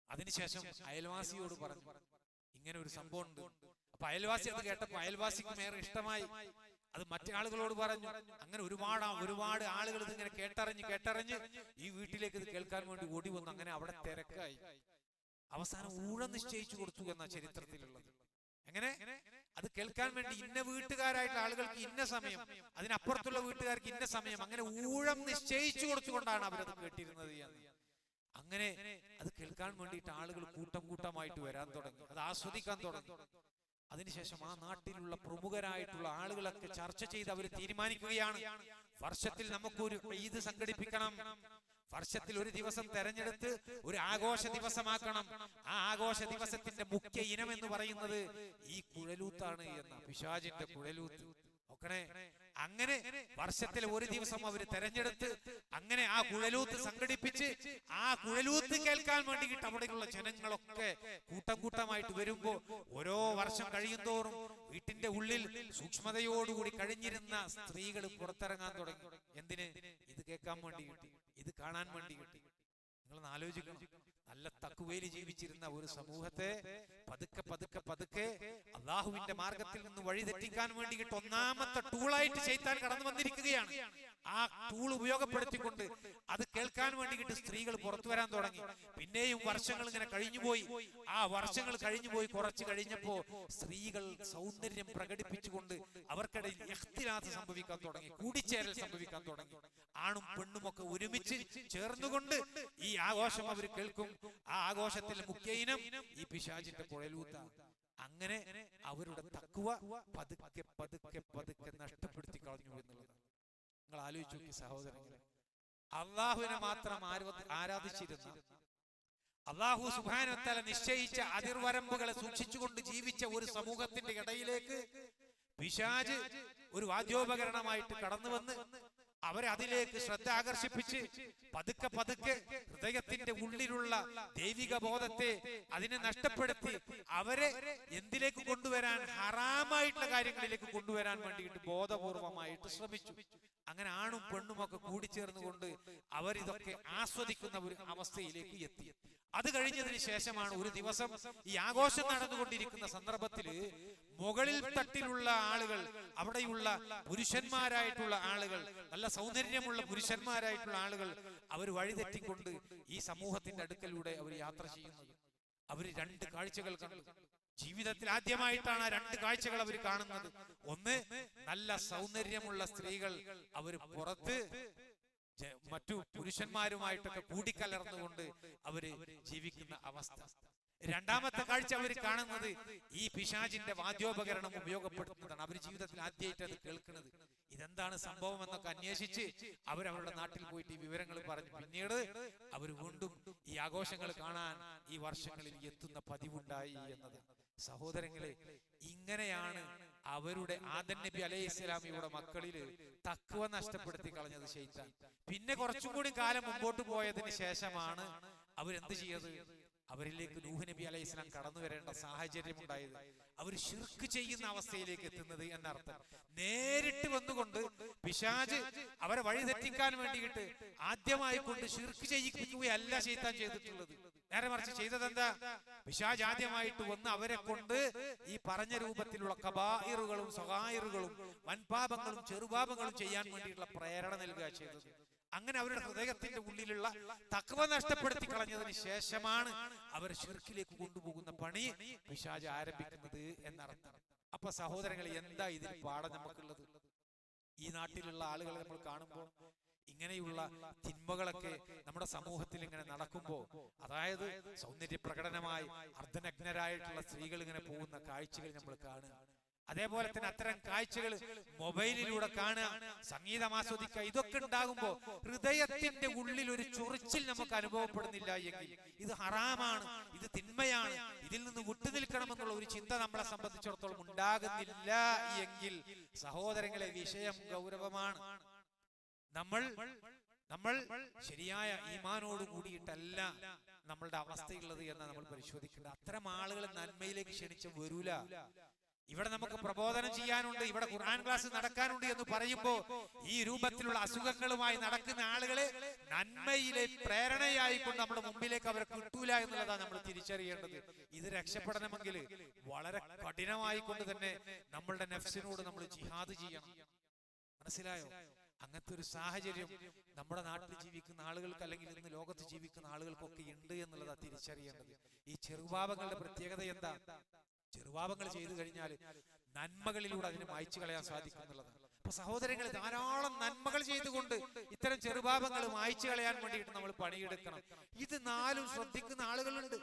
അതിനുശേഷം അയൽവാസിയോട് പറഞ്ഞു, ഇങ്ങനെ ഒരു സംഭവം ഉണ്ട്. അപ്പൊ അയൽവാസി അത് കേട്ടപ്പോ അയൽവാസിക്ക് മേറെ ഇഷ്ടമായി. അത് മറ്റു ആളുകളോട് പറഞ്ഞു. അങ്ങനെ ഒരുപാട് ആളുകൾ ഇതിങ്ങനെ കേട്ടറിഞ്ഞ് ഈ വീട്ടിലേക്ക് ഇത് കേൾക്കാൻ വേണ്ടി ഓടി വന്നു. അങ്ങനെ അവിടെ തിരക്കായി. അവസാനം ഊഴം നിശ്ചയിച്ചു കൊടുത്തു എന്ന ചരിത്രത്തിലുള്ളത്. എങ്ങനെ? അത് കേൾക്കാൻ വേണ്ടി ഇന്ന വീട്ടുകാരായിട്ടുള്ള ആളുകൾക്ക് ഇന്ന സമയം, അതിനപ്പുറത്തുള്ള വീട്ടുകാർക്ക് ഇന്ന സമയം, അങ്ങനെ ഊഴം നിശ്ചയിച്ചു കൊടുത്തുകൊണ്ടാണ് അവരത് കേട്ടിരുന്നത് എന്ന്. അങ്ങനെ അത് കേൾക്കാൻ വേണ്ടിയിട്ട് ആളുകൾ കൂട്ടം കൂട്ടമായിട്ട് വരാൻ തുടങ്ങി, അത് ആസ്വദിക്കാൻ തുടങ്ങി. അതിനുശേഷം ആ നാട്ടിലുള്ള പ്രമുഖരായിട്ടുള്ള ആളുകളൊക്കെ ചർച്ച ചെയ്ത് അവർ തീരുമാനിക്കുകയാണ്, വർഷത്തിൽ നമുക്കൊരു ഈദ് സംഘടിപ്പിക്കണം. വർഷത്തിൽ ഒരു ദിവസം തെരഞ്ഞെടുത്ത് ഒരു ആഘോഷ ദിവസമാക്കണം. ആ ആഘോഷ ദിവസത്തിന്റെ മുഖ്യ ഇനം എന്ന് പറയുന്നത് ഈ കുഴലൂത്താണ് എന്ന, പിശാചിന്റെ കുഴലൂത്ത്. അങ്ങനെ വർഷത്തിൽ ഒരു ദിവസം അവർ തെരഞ്ഞെടുത്ത് അങ്ങനെ ആ കുഴലൂത്ത് സംഘടിപ്പിച്ച് ആ കുഴലൂത്ത് കേൾക്കാൻ വേണ്ടിയിട്ട് അവിടെയുള്ള ജനങ്ങളൊക്കെ കൂട്ടമായിട്ട് വരുമ്പോ ഓരോ വർഷം കഴിയുന്തോറും വീട്ടിന്റെ ഉള്ളിൽ സൂക്ഷ്മതയോടുകൂടി കഴിഞ്ഞിരുന്ന സ്ത്രീകൾ പുറത്തിറങ്ങാൻ തുടങ്ങി. എന്തിന്? ഇത് കേൾക്കാൻ വേണ്ടിയിട്ട്, ഇത് കാണാൻ വേണ്ടിയിട്ട്. നിങ്ങളൊന്ന് ആലോചിക്കണം, നല്ല തഖ്വയിൽ ജീവിച്ചിരുന്ന ഒരു സമൂഹത്തെ പതുക്കെ അള്ളാഹുവിന്റെ മാർഗത്തിൽ നിന്ന് വഴിതെറ്റിക്കാൻ വേണ്ടിയിട്ട് ഒന്നാമത്തെ ടൂളായിട്ട് ശൈത്താൻ കടന്നു വന്നിരിക്കുകയാണ്. ആ ടൂൾ ഉപയോഗപ്പെടുത്തിക്കൊണ്ട് അത് കേൾക്കാൻ വേണ്ടിയിട്ട് സ്ത്രീകൾ പുറത്തു വരാൻ തുടങ്ങി. പിന്നെയും വർഷങ്ങൾ ഇങ്ങനെ കഴിഞ്ഞുപോയി. ആ വർഷങ്ങൾ കഴിഞ്ഞുപോയി കുറച്ച് കഴിഞ്ഞപ്പോ സ്ത്രീകൾ സൗന്ദര്യം പ്രകടിപ്പിച്ചുകൊണ്ട് അവർക്കിടയിൽ ഇഖ്തിലാത്ത് സംഭവിക്കാൻ തുടങ്ങി, കൂടിച്ചേരൽ സംഭവിക്കാൻ തുടങ്ങി. ആണും പെണ്ണും ഒക്കെ ഒരുമിച്ച് ചേർന്നുകൊണ്ട് ഈ ആഘോഷം അവർ കേൾക്കും. ആ ആഘോഷത്തിൽ മുഖ്യ ഇനം ഈ പിശാചിന്റെ കുഴലൂത്ത. അങ്ങനെ അവരുടെ തഖ്വ പതുക്കെ നഷ്ടപ്പെടുത്തി കളഞ്ഞു എന്നുള്ളത് നിങ്ങൾ ആലോചിച്ചു നോക്കി സഹോദരങ്ങളെ. അള്ളാഹുവിനെ മാത്രം ആരാധിച്ചിരുന്ന, അള്ളാഹു സുബ്ഹാനഹു വ തആല നിശ്ചയിച്ച അതിർവരമ്പുകളെ സൂക്ഷിച്ചുകൊണ്ട് ജീവിച്ച ഒരു സമൂഹത്തിന്റെ ഇടയിലേക്ക് പിശാച് ഒരു വാദ്യോപകരണമായിട്ട് കടന്നു വന്ന് അവരതിലേക്ക് ശ്രദ്ധ ആകർഷിപ്പിച്ച് പതുക്കെ പതുക്കെ ഹൃദയത്തിന്റെ ഉള്ളിലുള്ള ദൈവിക ബോധത്തെ അതിനെ നഷ്ടപ്പെടുത്തി അവരെ എന്തിലേക്ക് കൊണ്ടുവരാൻ, ഹറാമായിട്ടുള്ള കാര്യങ്ങളിലേക്ക് കൊണ്ടുവരാൻ വേണ്ടിയിട്ട് ബോധപൂർവമായിട്ട് ശ്രമിച്ചു. അങ്ങനെ ആണും പെണ്ണുമൊക്കെ കൂടിച്ചേർന്നുകൊണ്ട് അവരിതൊക്കെ ആസ്വദിക്കുന്ന ഒരു അവസ്ഥയിലേക്ക് എത്തി. അത് കഴിഞ്ഞതിന് ശേഷമാണ് ഒരു ദിവസം ഈ ആഘോഷം നടന്നുകൊണ്ടിരിക്കുന്ന സന്ദർഭത്തില് മുകളിൽ തട്ടിലുള്ള ആളുകൾ, അവിടെയുള്ള പുരുഷന്മാരായിട്ടുള്ള ആളുകൾ, നല്ല സൗന്ദര്യമുള്ള പുരുഷന്മാരായിട്ടുള്ള ആളുകൾ, അവർ വഴിതെറ്റിക്കൊണ്ട് ഈ സമൂഹത്തിന്റെ അടുക്കലൂടെ അവർ യാത്ര ചെയ്യുന്നത്. അവർ രണ്ട് കാഴ്ചകൾ കണ്ടു. ജീവിതത്തിൽ ആദ്യമായിട്ടാണ് ആ രണ്ട് കാഴ്ചകൾ അവർ കാണുന്നത്. ഒന്ന്, നല്ല സൗന്ദര്യമുള്ള സ്ത്രീകൾ അവർ പുറത്ത് മറ്റു പുരുഷന്മാരുമായിട്ടൊക്കെ കൂടിക്കലർന്നുകൊണ്ട് അവര് ജീവിക്കുന്ന അവസ്ഥ. രണ്ടാമത്തെ കാഴ്ച അവർ കാണുന്നത് ഈ പിശാചിന്റെ വാദ്യോപകരണം ഉപയോഗപ്പെടുത്തുന്നതാണ്. അവർ ജീവിതത്തിൽ ആദ്യമായിട്ട് അത് കേൾക്കുന്നത്. ഇതെന്താണ് സംഭവം എന്നൊക്കെ അന്വേഷിച്ച് അവരവരുടെ നാട്ടിൽ പോയിട്ട് ഈ വിവരങ്ങൾ പറഞ്ഞു. പിന്നീട് അവർ വീണ്ടും ഈ ആഘോഷങ്ങൾ കാണാൻ ഈ വർഷങ്ങളിൽ എത്തുന്ന പതിവുണ്ടായി എന്നത്. സഹോദരങ്ങളെ, ഇങ്ങനെയാണ് അവരുടെ ആദം നബി അലൈഹി ഇസ്ലാമിയുടെ മക്കളില് തഖ്വ നഷ്ടപ്പെടുത്തി കളഞ്ഞത് ശൈത്താൻ. പിന്നെ കുറച്ചും കൂടി കാലം മുമ്പോട്ട് പോയതിന് ശേഷമാണ് അവരെന്ത് ചെയ്തത്? അവരിലേക്ക് നൂഹ് നബി അലൈഹി ഇസ്ലാം കടന്നു വരേണ്ട സാഹചര്യം ഉണ്ടായത്. അവർ ശിർക്ക് ചെയ്യുന്ന അവസ്ഥയിലേക്ക് എത്തുന്നത് എന്നർത്ഥം. നേരിട്ട് വന്നുകൊണ്ട് പിശാച് അവരെ വഴിതെറ്റിക്കാൻ വേണ്ടിയിട്ട് ആദ്യമായി കൊണ്ട് ശിർക്ക് ചെയ്യിക്കുകയല്ല ശൈത്താൻ ചെയ്തിട്ടുള്ളത്. നേരെ മറിച്ച് ചെയ്തതെന്താ? പിശാച് ആദ്യമായിട്ട് വന്ന് അവരെ കൊണ്ട് ഈ പറഞ്ഞ രൂപത്തിലുള്ള കബായിറുകളും സഗായിറുകളും വൻപാപങ്ങളും ചെറുപാപങ്ങളും ചെയ്യാൻ വേണ്ടിയിട്ടുള്ള പ്രേരണ നൽകുക ചെയ്തത്. അങ്ങനെ അവരുടെ ഹൃദയത്തിന്റെ ഉള്ളിലുള്ള തഖ്വ നഷ്ടപ്പെടുത്തി കളഞ്ഞതിന് ശേഷമാണ് അവർ ശിർക്കിലേക്ക് കൊണ്ടുപോകുന്ന പണി പിശാച് ആരംഭിക്കുന്നത് എന്നർത്ഥം. അപ്പൊ സഹോദരങ്ങളെ, എന്താ ഇതിൽ പാഠം നമുക്കുള്ളത്? ഈ നാട്ടിലുള്ള ആളുകളെ നമ്മൾ കാണുമ്പോൾ ഇങ്ങനെയുള്ള തിന്മകളൊക്കെ നമ്മുടെ സമൂഹത്തിൽ ഇങ്ങനെ നടക്കുമ്പോ, അതായത് സൗന്ദര്യ പ്രകടനമായി അർദ്ധനഗ്നരായിട്ടുള്ള സ്ത്രീകൾ ഇങ്ങനെ പോകുന്ന കാഴ്ചകൾ നമ്മൾ കാണുക. അതേപോലെ തന്നെ അത്തരം കാഴ്ചകൾ മൊബൈലിലൂടെ കാണുക, സംഗീതം ആസ്വദിക്കുക, ഇതൊക്കെ ഉണ്ടാകുമ്പോ ഹൃദയത്തിന്റെ ഉള്ളിൽ ഒരു ചൊറിച്ചിൽ നമുക്ക് അനുഭവപ്പെടുന്നില്ല എങ്കിൽ ഇത് ഹറാമാണ്, ഇത് തിന്മയാണ്, ഇതിൽ നിന്ന് വിട്ടുനിൽക്കണമെന്നുള്ള ഒരു ചിന്ത നമ്മളെ സംബന്ധിച്ചിടത്തോളം ഉണ്ടാകുന്നില്ല എങ്കിൽ സഹോദരങ്ങളെ, വിഷയം ഗൗരവമാണ്. നമ്മൾ ശരിയായ ഈമാനോട് കൂടിയിട്ടല്ല നമ്മളുടെ അവസ്ഥയുള്ളത് എന്ന് നമ്മൾ പരിശോധിക്കേണ്ട. അത്തരം ആളുകൾ നന്മയിലേക്ക് ക്ഷണിച്ച് വരൂല. ഇവിടെ നമുക്ക് പ്രബോധനം ചെയ്യാനുണ്ട്, ഇവിടെ ഖുർആൻ ക്ലാസ് നടക്കാനുണ്ട് എന്ന് പറയുമ്പോ ഈ രൂപത്തിലുള്ള അസുഖങ്ങളുമായി നടക്കുന്ന ആളുകളെ നന്മയിലെ പ്രേരണയായിക്കൊണ്ട് നമ്മുടെ മുമ്പിലേക്ക് അവരെ കിട്ടൂല എന്നുള്ളതാണ് നമ്മൾ തിരിച്ചറിയേണ്ടത്. ഇത് രക്ഷപ്പെടണമെങ്കിൽ വളരെ കഠിനമായിക്കൊണ്ട് തന്നെ നമ്മളുടെ നഫ്സിനോട് നമ്മൾ ജിഹാദ് ചെയ്യണം. മനസ്സിലായോ? അങ്ങനത്തെ ഒരു സാഹചര്യം നമ്മുടെ നാട്ടിൽ ജീവിക്കുന്ന ആളുകൾക്ക്, അല്ലെങ്കിൽ ഇന്ന് ലോകത്ത് ജീവിക്കുന്ന ആളുകൾക്കൊക്കെ ഉണ്ട് എന്നുള്ളതാണ് തിരിച്ചറിയേണ്ടത്. ഈ ചെറുപാപങ്ങളുടെ പ്രത്യേകത എന്താ? ചെറുപാപങ്ങൾ ചെയ്തു കഴിഞ്ഞാൽ നന്മകളിലൂടെ അതിനെ മായ്ച്ചു കളയാൻ സാധിക്കും എന്നുള്ളതാണ്. അപ്പൊ സഹോദരങ്ങൾ, ധാരാളം നന്മകൾ ചെയ്തുകൊണ്ട് ഇത്തരം ചെറുപാപങ്ങൾ മായ്ച്ചു കളയാൻ വേണ്ടിയിട്ട് നമ്മൾ പണിയെടുക്കണം. ഇത് നാലും ശ്രദ്ധിക്കുന്ന ആളുകളുണ്ട്.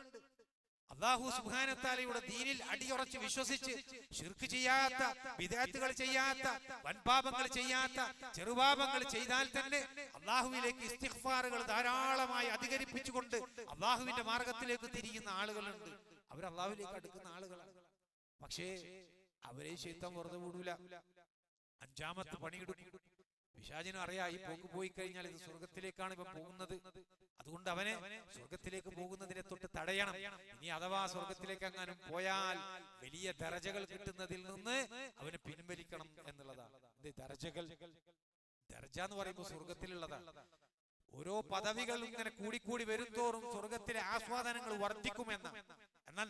അല്ലാഹു സുബ്ഹാനഹു വ തആലയുടെ ദീനിൽ അടിയുറച്ച് വിശ്വസിച്ച് ശിർക്ക് ചെയ്യാത്ത, ബിദ്അത്തുകൾ ചെയ്യാത്ത, വൻപാപങ്ങൾ ചെയ്യാത്ത, ചെറുപാപങ്ങൾ ചെയ്താൽ തന്നെ അല്ലാഹുവിലേക്ക് ഇസ്തിഗ്ഫാറുകൾ ധാരാളമായി അധികരിപ്പിച്ചുകൊണ്ട് അല്ലാഹുവിന്റെ മാർഗത്തിലേക്ക് തിരിയുന്ന ആളുകളുണ്ട്. അവർ അല്ലാഹുവിലേക്ക് അടുക്കുന്ന ആളുകളാണ്. പക്ഷേ അവരെ ശൈത്താൻ വെറുതെ വിടൂല. അഞ്ചാമത്തെ പണിയെടുക്കും. പിശാചിനും അറിയാം ഈ പോക്ക് പോയി കഴിഞ്ഞാൽ ഇത് സ്വർഗത്തിലേക്കാണ് ഇവൻ പോകുന്നത്. അതുകൊണ്ട് അവനെ സ്വർഗത്തിലേക്ക് പോകുന്നതിനെ തൊട്ട് തടയണം. ഇനി അഥവാ സ്വർഗത്തിലേക്ക് എങ്ങാനും പോയാൽ വലിയ ദർജകൾ കിട്ടുന്നതിൽ നിന്ന് അവനെ പിൻവലിക്കണം എന്നുള്ളതാണ്. ദർജകൾ, ദർജ എന്ന് പറയുമ്പോൾ സ്വർഗത്തിലുള്ളതാണ്. ഓരോ പദവികൾ ഇങ്ങനെ കൂടിക്കൂടി വരുംതോറും സ്വർഗത്തിലെ ആസ്വാദനങ്ങൾ വർദ്ധിക്കുമെന്ന. എന്നാൽ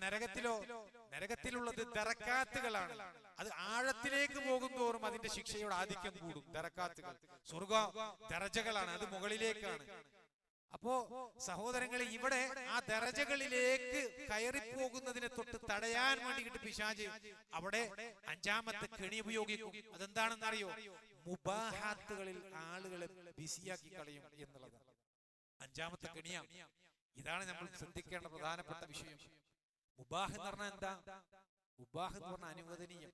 നരകത്തിലുള്ളത് ദറക്കാത്തുകളാണ്. അത് ആഴത്തിലേക്ക് പോകും തോറും അതിന്റെ ശിക്ഷയുടെ ആധിക്യം കൂടും. ദറക്കാത്തുകൾ, സ്വർഗ ദർജകളാണ്, അത് മുകളിലേക്കാണ്. അപ്പോ സഹോദരങ്ങളെ, ഇവിടെ ആ ദർജകളിലേക്ക് കയറിപ്പോകുന്നതിനെ തൊട്ട് തടയാൻ വേണ്ടിയിട്ട് പിശാച് അവിടെ അഞ്ചാമത്തെ കെണി ഉപയോഗിക്കും. അതെന്താണെന്നറിയോ? മുബാഹാത്തുകളിൽ ആളുകളെ ബിസിയാക്കി കളയും എന്നുള്ളതാണ് അഞ്ചാമത്തെ കെണിയാണ്. ഇതാണ് നമ്മൾ ശ്രദ്ധിക്കേണ്ട പ്രധാനപ്പെട്ട വിഷയം. മുബാഹ് എന്ന് പറഞ്ഞാൽ എന്താ? മുബാഹ് എന്ന് പറഞ്ഞാൽ അനുവദനീയം.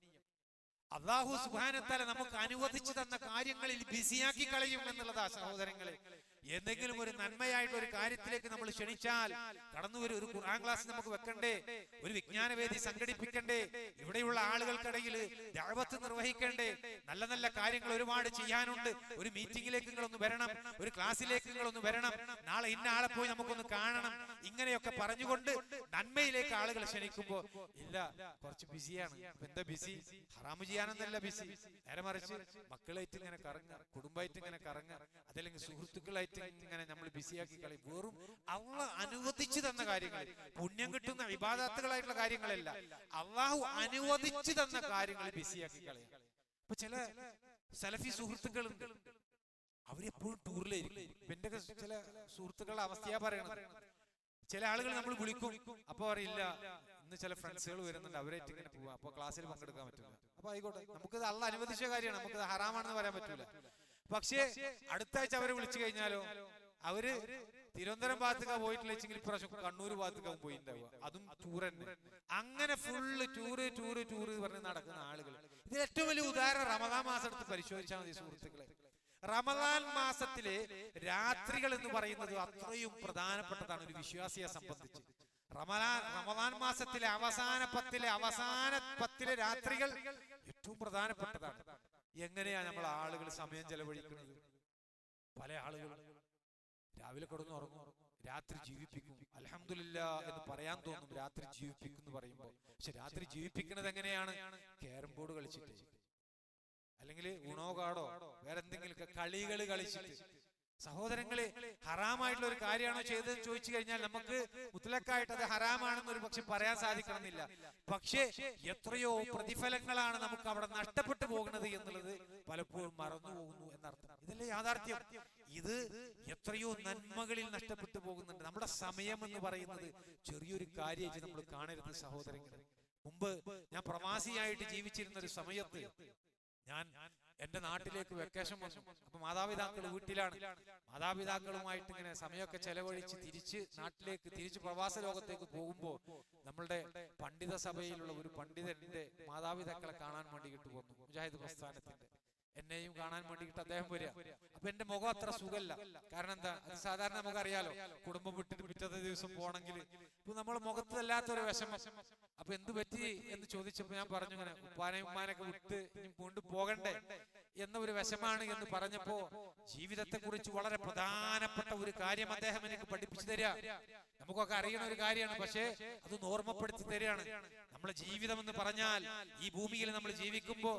അല്ലാഹു സുബ്ഹാനഹു വ തആല നമുക്ക് അനുവദിച്ചു തന്ന കാര്യങ്ങളിൽ ബിസിയാക്കി കളയും എന്നുള്ളതാ സഹോദരങ്ങളെ. എന്തെങ്കിലും ഒരു നന്മയായിട്ട് ഒരു കാര്യത്തിലേക്ക് നമ്മൾ ക്ഷണിച്ചാൽ കടന്നു വരും. ഒരു ഖുർആൻ ക്ലാസ് നമുക്ക് വെക്കണ്ടേ, ഒരു വിജ്ഞാനവേദി സംഘടിപ്പിക്കണ്ടേ, ഇവിടെയുള്ള ആളുകൾക്കിടയിൽ ദഅവത്ത് നിർവഹിക്കണ്ടേ, നല്ല നല്ല കാര്യങ്ങൾ ഒരുപാട് ചെയ്യാനുണ്ട്. ഒരു മീറ്റിംഗിലേക്ക് നിങ്ങളൊന്ന് വരണം, ഒരു ക്ലാസ്സിലേക്ക് നിങ്ങളൊന്ന് വരണം, നാളെ ഇന്ന ആളെ പോയി നമുക്കൊന്ന് കാണണം, ഇങ്ങനെയൊക്കെ പറഞ്ഞുകൊണ്ട് നന്മയിലേക്ക് ആളുകൾ ക്ഷണിക്കുമ്പോ ഇല്ല കുറച്ച് ബിസിയാണ്. എന്താ ബിസി? ഹറാമ് ചെയ്യാനെന്നല്ല ബിസി, നേരെ മറിച്ച് മക്കളായിട്ട് ഇങ്ങനെ കറങ്ങുക, കുടുംബമായിട്ട് ഇങ്ങനെ കറങ്ങുക, അതല്ലെങ്കിൽ സുഹൃത്തുക്കളായിട്ട് ഇങ്ങനെ നമ്മൾ ബിസിയാക്കി കളയും. വെറും അള്ളാഹു അനുവദിച്ചു തന്ന കാര്യങ്ങൾ, പുണ്യം കിട്ടുന്ന ഇബാദത്തുകളായിട്ടുള്ള കാര്യങ്ങളല്ല, അള്ളാഹു അനുവദിച്ചു തന്ന കാര്യങ്ങൾ ബിസിയാക്കി കളയും. ഇപ്പൊ ചില സലഫി സുഹൃത്തുക്കളുണ്ട്, അവരെപ്പോഴും ടൂറിലായിരിക്കും. എന്റെ ചില സുഹൃത്തുക്കളുടെ അവസ്ഥയാ പറയണത്. ചില ആളുകൾ നമ്മൾ വിളിക്കും, അപ്പൊ അറിയില്ല ഇന്ന് ചില ഫ്രണ്ട്സുകൾ വരുന്നുണ്ട്, അവരായിട്ട് ഇങ്ങനെ പോവാ, അപ്പൊ ക്ലാസ്സിൽ പങ്കെടുക്കാൻ പറ്റില്ല. അപ്പൊ ആയിക്കോട്ടെ, നമുക്കത് അള്ളാഹു അനുവദിച്ച കാര്യമാണ്, നമുക്കത് ഹറാമാണെന്ന് പറയാൻ പറ്റൂല. പക്ഷേ അടുത്ത ആഴ്ച അവരെ വിളിച്ചു കഴിഞ്ഞാലോ അവര് തിരുവനന്തപുരം ഭാഗത്തേക്കാ പോയിട്ടില്ലെങ്കിൽ ഇപ്രാവശ്യം കണ്ണൂർ ഭാഗത്തേക്കാവും പോയിണ്ടാവുക, അതും ടൂർ തന്നെ. അങ്ങനെ ഫുള്ള് ടൂറ് പറഞ്ഞ് നടക്കുന്ന ആളുകൾ. ഇതിൽ ഏറ്റവും വലിയ ഉദാഹരണം റമദാൻ മാസം എടുത്ത് പരിശോധിച്ചാൽ മതി സുഹൃത്തുക്കളെ. റമദാൻ മാസത്തിലെ രാത്രികൾ എന്ന് പറയുന്നത് അത്രയും പ്രധാനപ്പെട്ടതാണ് ഒരു വിശ്വാസിയെ സംബന്ധിച്ച്. റമദാൻ മാസത്തിലെ അവസാന പത്തിലെ രാത്രികൾ ഏറ്റവും പ്രധാനപ്പെട്ടതാണ്. എങ്ങനെയാ നമ്മൾ ആളുകൾ സമയം ചെലവഴിക്കുന്നത്? പല ആളുകളും രാവിലെ കിടന്നുറങ്ങും, രാത്രി ജീവിപ്പിക്കും. അൽഹംദുലില്ലാ എന്ന് പറയാൻ തോന്നും രാത്രി ജീവിപ്പിക്കും എന്ന് പറയുമ്പോൾ. പക്ഷെ രാത്രി ജീവിപ്പിക്കുന്നത് എങ്ങനെയാണ്? ക്യാരം ബോർഡ് കളിച്ചിട്ട്, അല്ലെങ്കിൽ ഉണോ കാടോ വേറെ എന്തെങ്കിലും കളികൾ കളിച്ചിട്ട്. സഹോദരങ്ങളെ, ഹറാമായിട്ടുള്ള ഒരു കാര്യമാണോ ചെയ്തതെന്ന് ചോദിച്ചു കഴിഞ്ഞാൽ നമുക്ക് മുത്തലക്കായിട്ട് അത് ഹറാമാണെന്ന് ഒരു പക്ഷെ പറയാൻ സാധിക്കണമെന്നില്ല. പക്ഷേ എത്രയോ പ്രതിഫലങ്ങളാണ് നമുക്ക് അവിടെ നഷ്ടപ്പെട്ടു പോകുന്നത് എന്നുള്ളത് പലപ്പോഴും മറന്നു പോകുന്നു എന്നർത്ഥം. ഇതല്ലേ യാഥാർത്ഥ്യം? ഇത് എത്രയോ നന്മകളിൽ നഷ്ടപ്പെട്ടു പോകുന്നുണ്ട്. നമ്മുടെ സമയം എന്ന് പറയുന്നത് ചെറിയൊരു കാര്യമായിട്ട് നമ്മൾ കാണരുത് സഹോദരങ്ങളെ. മുമ്പ് ഞാൻ പ്രവാസിയായിട്ട് ജീവിച്ചിരുന്ന ഒരു സമയത്ത് ഞാൻ എന്റെ നാട്ടിലേക്ക് വെക്കേഷൻ വന്നു. അപ്പൊ മാതാപിതാക്കൾ വീട്ടിലാണ്. മാതാപിതാക്കളുമായിട്ട് ഇങ്ങനെ സമയമൊക്കെ ചെലവഴിച്ച് തിരിച്ച് പ്രവാസ ലോകത്തേക്ക് പോകുമ്പോ നമ്മളുടെ പണ്ഡിത സഭയിലുള്ള ഒരു പണ്ഡിതന്റെ മാതാപിതാക്കളെ കാണാൻ വേണ്ടിയിട്ട് വന്നു. മുജാഹിദ് പ്രസ്ഥാനത്തിന്റെ എന്നെയും കാണാൻ വേണ്ടിയിട്ട് അദ്ദേഹം വരിക. അപ്പൊ എന്റെ മുഖം അത്ര സുഖല്ല. കാരണം എന്താ? അത് സാധാരണ നമുക്കറിയാലോ, കുടുംബം വിട്ടിട്ട് പിറ്റത്തെ ദിവസം പോകണമെങ്കിൽ ഇപ്പൊ നമ്മൾ മുഖത്തല്ലാത്തൊരു വിഷമം. അപ്പൊ എന്ത് പറ്റി എന്ന് ചോദിച്ചപ്പോ ഞാൻ പറഞ്ഞു, ഇങ്ങനെ ഉപ്പാനെയും ഉമ്മാനൊക്കെ വിട്ട് ഇനി കൊണ്ടുപോകണ്ടേ എന്ന ഒരു വിഷമാണ് എന്ന് പറഞ്ഞപ്പോ ജീവിതത്തെ കുറിച്ച് വളരെ പ്രധാനപ്പെട്ട ഒരു കാര്യം അദ്ദേഹം എനിക്ക് പഠിപ്പിച്ചു തരിക. നമുക്കൊക്കെ അറിയണ ഒരു കാര്യമാണ്, പക്ഷേ അത് ഓർമ്മപ്പെടുത്തി തരികയാണ്. നമ്മളെ ജീവിതം എന്ന് പറഞ്ഞാൽ ഈ ഭൂമിയിൽ നമ്മൾ ജീവിക്കുമ്പോ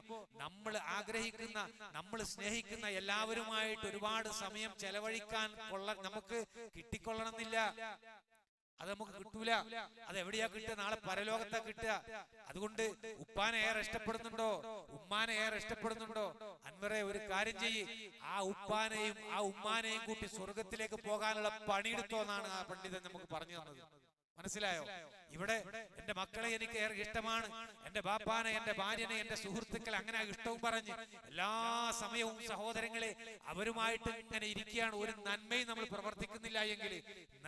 നമ്മൾ ആഗ്രഹിക്കുന്ന, നമ്മൾ സ്നേഹിക്കുന്ന എല്ലാവരുമായിട്ട് ഒരുപാട് സമയം ചെലവഴിക്കാൻ നമുക്ക് കിട്ടിക്കൊള്ളണമെന്നില്ല. അത് നമുക്ക് കിട്ടൂല. അത് എവിടെയാ കിട്ടുക? നാളെ പരലോകത്താ കിട്ടുക. അതുകൊണ്ട് ഉപ്പാനെ ഏറെ ഇഷ്ടപ്പെടുന്നുണ്ടോ, ഉമ്മാനെ ഏറെ ഇഷ്ടപ്പെടുന്നുണ്ടോ? അൻവറെ ഒരു കാര്യം ചെയ്യ്, ആ ഉപ്പാനെയും ആ ഉമ്മാനെയും കൂട്ടി സ്വർഗത്തിലേക്ക് പോകാനുള്ള പണിയെടുത്തോ എന്നാണ് ആ പണ്ഡിതൻ നമുക്ക് പറഞ്ഞു തന്നത്. മനസ്സിലായോ? ഇവിടെ എന്റെ മക്കളെ എനിക്ക് ഏറെ ഇഷ്ടമാണ്, എന്റെ ബാപ്പാനെ, എന്റെ ഭാര്യനെ, എന്റെ സുഹൃത്തുക്കളെ, അങ്ങനെ ഇഷ്ടവും പറഞ്ഞ് എല്ലാ സമയവും സഹോദരങ്ങളെ അവരുമായിട്ട് ഇങ്ങനെ ഇരിക്കുകയാണ്. ഒരു നന്മയും നമ്മൾ പ്രവർത്തിക്കുന്നില്ല എങ്കിൽ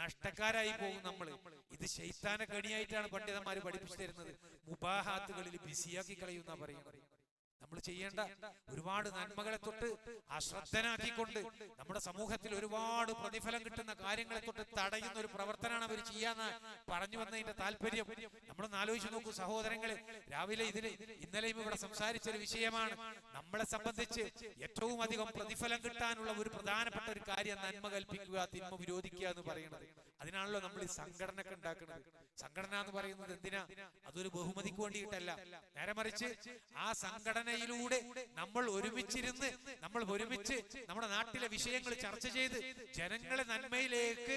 നഷ്ടക്കാരായി പോകും നമ്മൾ. ഇത് ശൈത്താന കണിയായിട്ടാണ് പണ്ഡിതന്മാര് പഠിപ്പിച്ചു തരുന്നത്. മുബാഹാത്തുകളിൽ ബിസിയാക്കി കളയുന്ന പറയുന്നത്. നമ്മൾ ചെയ്യേണ്ട ഒരുപാട് നന്മകളെ തൊട്ട് അശ്രദ്ധനാക്കിക്കൊണ്ട് നമ്മുടെ സമൂഹത്തിൽ ഒരുപാട് പ്രതിഫലം കിട്ടുന്ന കാര്യങ്ങളെ തൊട്ട് തടയുന്ന ഒരു പ്രവർത്തനമാണ് അവർ ചെയ്യാന്ന് പറഞ്ഞു വന്നതിന്റെ താല്പര്യം. നമ്മളൊന്ന് ആലോചിച്ച് നോക്കൂ സഹോദരങ്ങളെ. രാവിലെ ഇന്നലെയും ഇവിടെ സംസാരിച്ച ഒരു വിഷയമാണ്. നമ്മളെ സംബന്ധിച്ച് ഏറ്റവും അധികം പ്രതിഫലം കിട്ടാനുള്ള ഒരു പ്രധാനപ്പെട്ട ഒരു കാര്യം നന്മ കൽപ്പിക്കുക, തിന്മ വിരോധിക്കുക എന്ന് പറയുന്നത്. അതിനാണല്ലോ നമ്മൾ ഈ സംഘടന ഒക്കെ ഉണ്ടാക്കുന്നത്. സംഘടന എന്ന് പറയുന്നത് എന്തിനാ? അതൊരു ബഹുമതിക്ക് വേണ്ടിയിട്ടല്ല. നേരെ മറിച്ച് ആ സംഘടനയിലൂടെ നമ്മൾ ഒരുമിച്ചിരുന്ന് ഒരുമിച്ച് നമ്മുടെ നാട്ടിലെ വിഷയങ്ങൾ ചർച്ച ചെയ്ത് ജനങ്ങളെ നന്മയിലേക്ക്